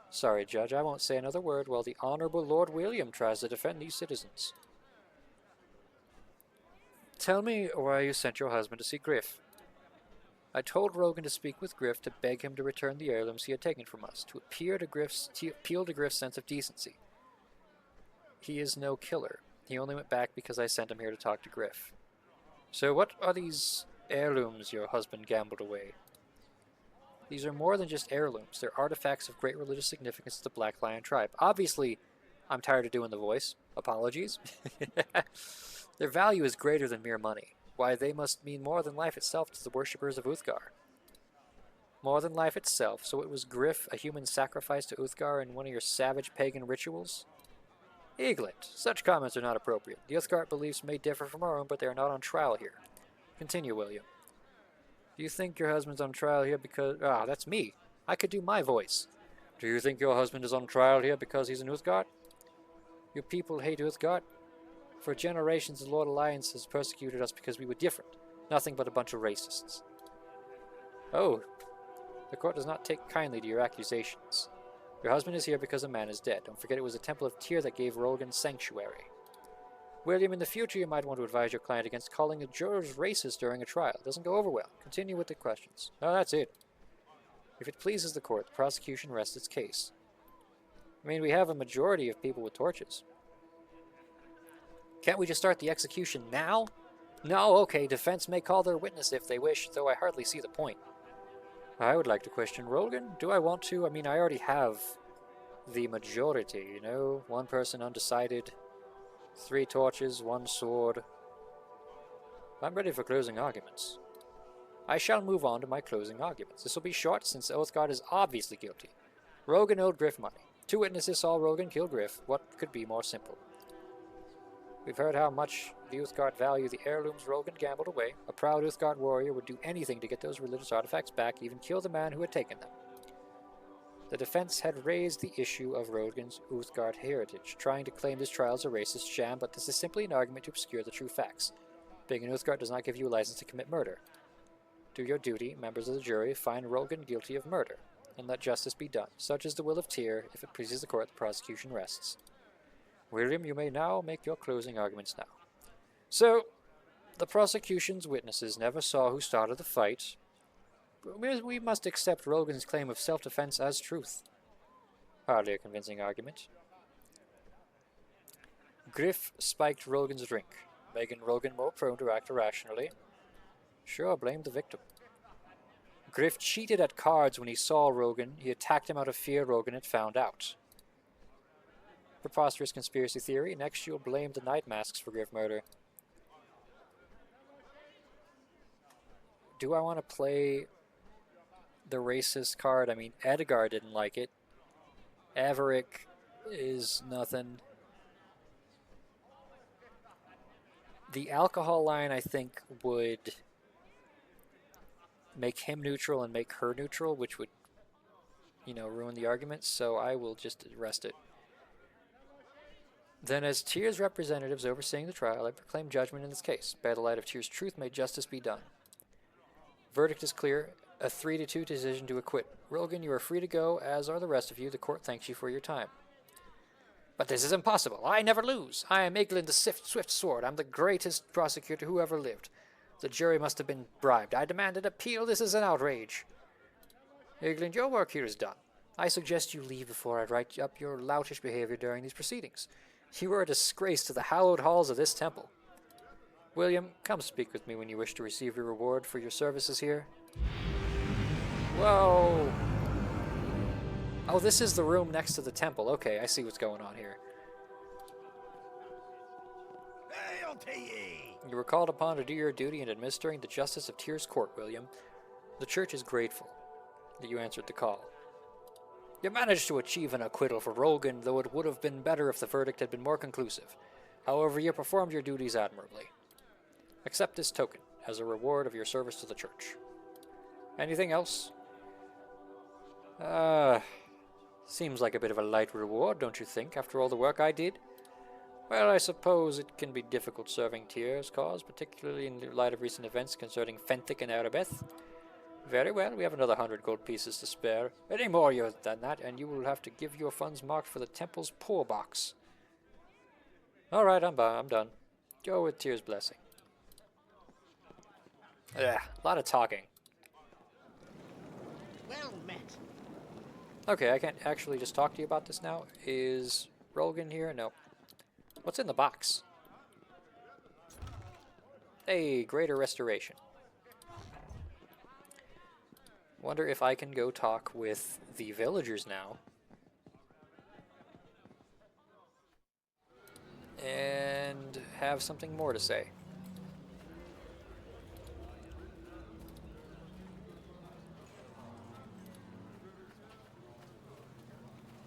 Sorry, Judge, I won't say another word while the Honorable Lord William tries to defend these citizens. Tell me why you sent your husband to see Griff. I told Rogan to speak with Griff to beg him to return the heirlooms he had taken from us, to appeal to Griff's sense of decency. He is no killer. He only went back because I sent him here to talk to Griff. So what are these heirlooms your husband gambled away? These are more than just heirlooms. They're artifacts of great religious significance to the Black Lion tribe. Obviously, I'm tired of doing the voice. Apologies. Their value is greater than mere money. Why, they must mean more than life itself to the worshippers of Uthgar. More than life itself, so it was Griff, a human sacrifice to Uthgar in one of your savage pagan rituals? Eaglet, such comments are not appropriate. The Uthgar beliefs may differ from our own, but they are not on trial here. Continue, William. Do you think your husband's on trial here because... Ah, that's me. I could do my voice. Do you think your husband is on trial here because he's an Uthgar? Your people hate Uthgar. For generations, the Lord Alliance has persecuted us because we were different. Nothing but a bunch of racists. Oh, the court does not take kindly to your accusations. Your husband is here because a man is dead. Don't forget it was a temple of Tyr that gave Rogan sanctuary. William, in the future you might want to advise your client against calling the jurors racist during a trial. It doesn't go over well. Continue with the questions. Oh, that's it. If it pleases the court, the prosecution rests its case. I mean, we have a majority of people with torches. Can't we just start the execution now? No, okay, defense may call their witness if they wish, though I hardly see the point. I would like to question Rogan. Do I want to? I mean, I already have the majority, you know? One person undecided, 3 torches, 1 sword. I'm ready for closing arguments. I shall move on to my closing arguments. This will be short, since Uthgar is obviously guilty. Rogan owed Griff money. 2 witnesses saw Rogan kill Griff. What could be more simple? We've heard how much the Uthgar value the heirlooms Rogan gambled away. A proud Uthgar warrior would do anything to get those religious artifacts back, even kill the man who had taken them. The defense had raised the issue of Rogan's Uthgar heritage, trying to claim this trial as a racist sham, but this is simply an argument to obscure the true facts. Being an Uthgar does not give you a license to commit murder. Do your duty, members of the jury, find Rogan guilty of murder, and let justice be done. Such is the will of Tyr. If it pleases the court, the prosecution rests. William, you may now make your closing arguments now. So, the prosecution's witnesses never saw who started the fight. We must accept Rogan's claim of self-defense as truth. Hardly a convincing argument. Griff spiked Rogan's drink, making Rogan more prone to act irrationally. Sure, blame the victim. Griff cheated at cards when he saw Rogan. He attacked him out of fear Rogan had found out. Preposterous conspiracy theory. Next, you'll blame the Night Masks for Griff murder. Do I want to play the racist card? I mean, Edgar didn't like it. Averick is nothing. The alcohol line, I think, would make him neutral and make her neutral, which would, you know, ruin the argument, so I will just arrest it. Then, as Tyr's representatives overseeing the trial, I proclaim judgment in this case. By the light of Tyr's truth, may justice be done. Verdict is clear. A 3-2 decision to acquit. Rogan, you are free to go, as are the rest of you. The court thanks you for your time. But this is impossible. I never lose. I am Eglin the Swift Sword. I'm the greatest prosecutor who ever lived. The jury must have been bribed. I demand an appeal. This is an outrage. Eglin, your work here is done. I suggest you leave before I write up your loutish behavior during these proceedings. You are a disgrace to the hallowed halls of this temple. William, come speak with me when you wish to receive your reward for your services here. Whoa! Oh, this is the room next to the temple. Okay, I see what's going on here. Hail to ye! You were called upon to do your duty in administering the justice of Tyr's court, William. The church is grateful that you answered the call. You managed to achieve an acquittal for Rogan, though it would have been better if the verdict had been more conclusive. However, you performed your duties admirably. Accept this token as a reward of your service to the church. Anything else? Seems like a bit of a light reward, don't you think, after all the work I did? Well, I suppose it can be difficult serving Tyr's cause, particularly in light of recent events concerning Fentic and Aribeth. Very well, we have another 100 gold pieces to spare. Any more than that, and you will have to give your funds marked for the temple's poor box. Alright, I'm done. Go with Tyr's blessing. A lot of talking. Well met. Okay, I can't actually just talk to you about this now. Is Rogan here? No. What's in the box? Hey, greater restoration. Wonder if I can go talk with the villagers now. And have something more to say.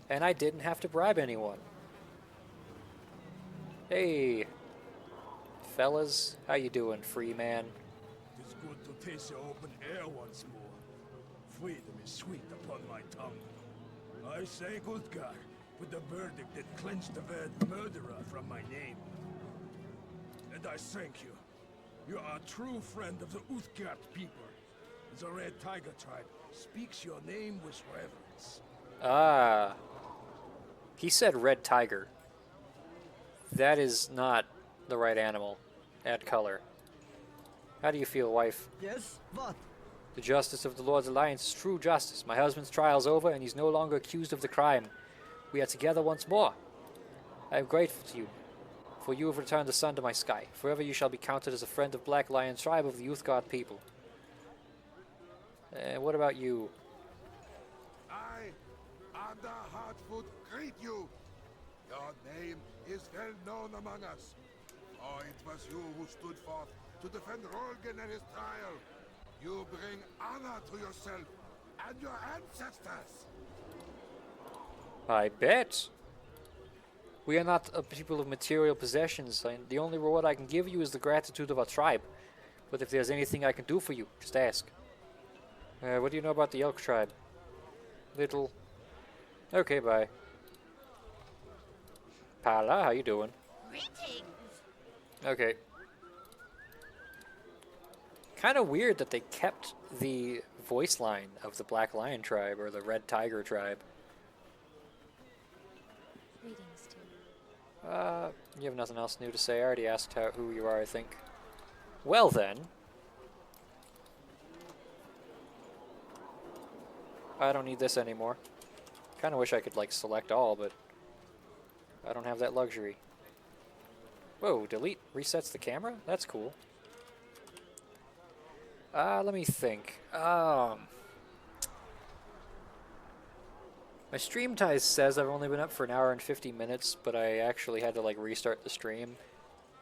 And I didn't have to bribe anyone. Hey, fellas, how you doing, free man? It's good to taste the open air once more. Freedom is sweet upon my tongue. I say good God, with the verdict that cleansed the word murderer from my name. And I thank you. You are a true friend of the Uthgard people. The Red Tiger tribe speaks your name with reverence. Ah. He said red tiger. That is not the right animal. Add color. How do you feel, wife? Yes, what? The justice of the Lord's Alliance is true justice. My husband's trial's over, and he's no longer accused of the crime. We are together once more. I am grateful to you, for you have returned the sun to my sky. Forever you shall be counted as a friend of Black Lion's tribe of the Uthgard people. What about you? I, Under Hardfoot, greet you. Your name is well known among us. For it was you who stood forth to defend Rolgan and his trial. You bring honor to yourself and your ancestors. I bet. We are not a people of material possessions. The only reward I can give you is the gratitude of our tribe. But if there's anything I can do for you, just ask. What do you know about the Elk tribe? Little. Okay, bye. Pala, how you doing? Greetings. Okay. Kind of weird that they kept the voice line of the Black Lion tribe or the Red Tiger tribe. Greetings to you. You have nothing else new to say. I already asked who you are, I think. Well then. I don't need this anymore. Kind of wish I could, like, select all, but I don't have that luxury. Whoa, delete resets the camera? That's cool. Let me think. My stream ties says I've only been up for an hour and 50 minutes, but I actually had to, like, restart the stream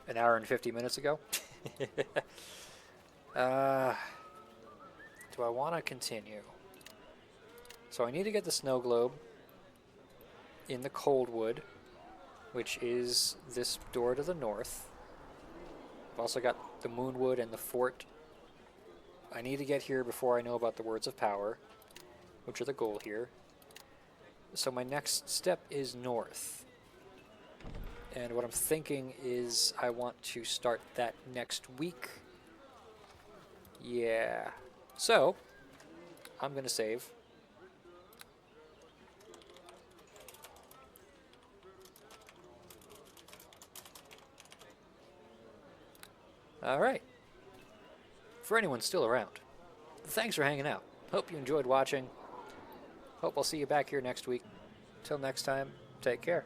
an hour and 50 minutes ago. Do I want to continue? So I need to get the snow globe in the Coldwood, which is this door to the north. I've also got the Moonwood and the fort. I need to get here before I know about the Words of Power, which are the goal here. So my next step is north. And what I'm thinking is I want to start that next week. Yeah. So, I'm going to save. Alright. For anyone still around, thanks for hanging out. Hope you enjoyed watching. Hope I'll see you back here next week. Till next time, take care.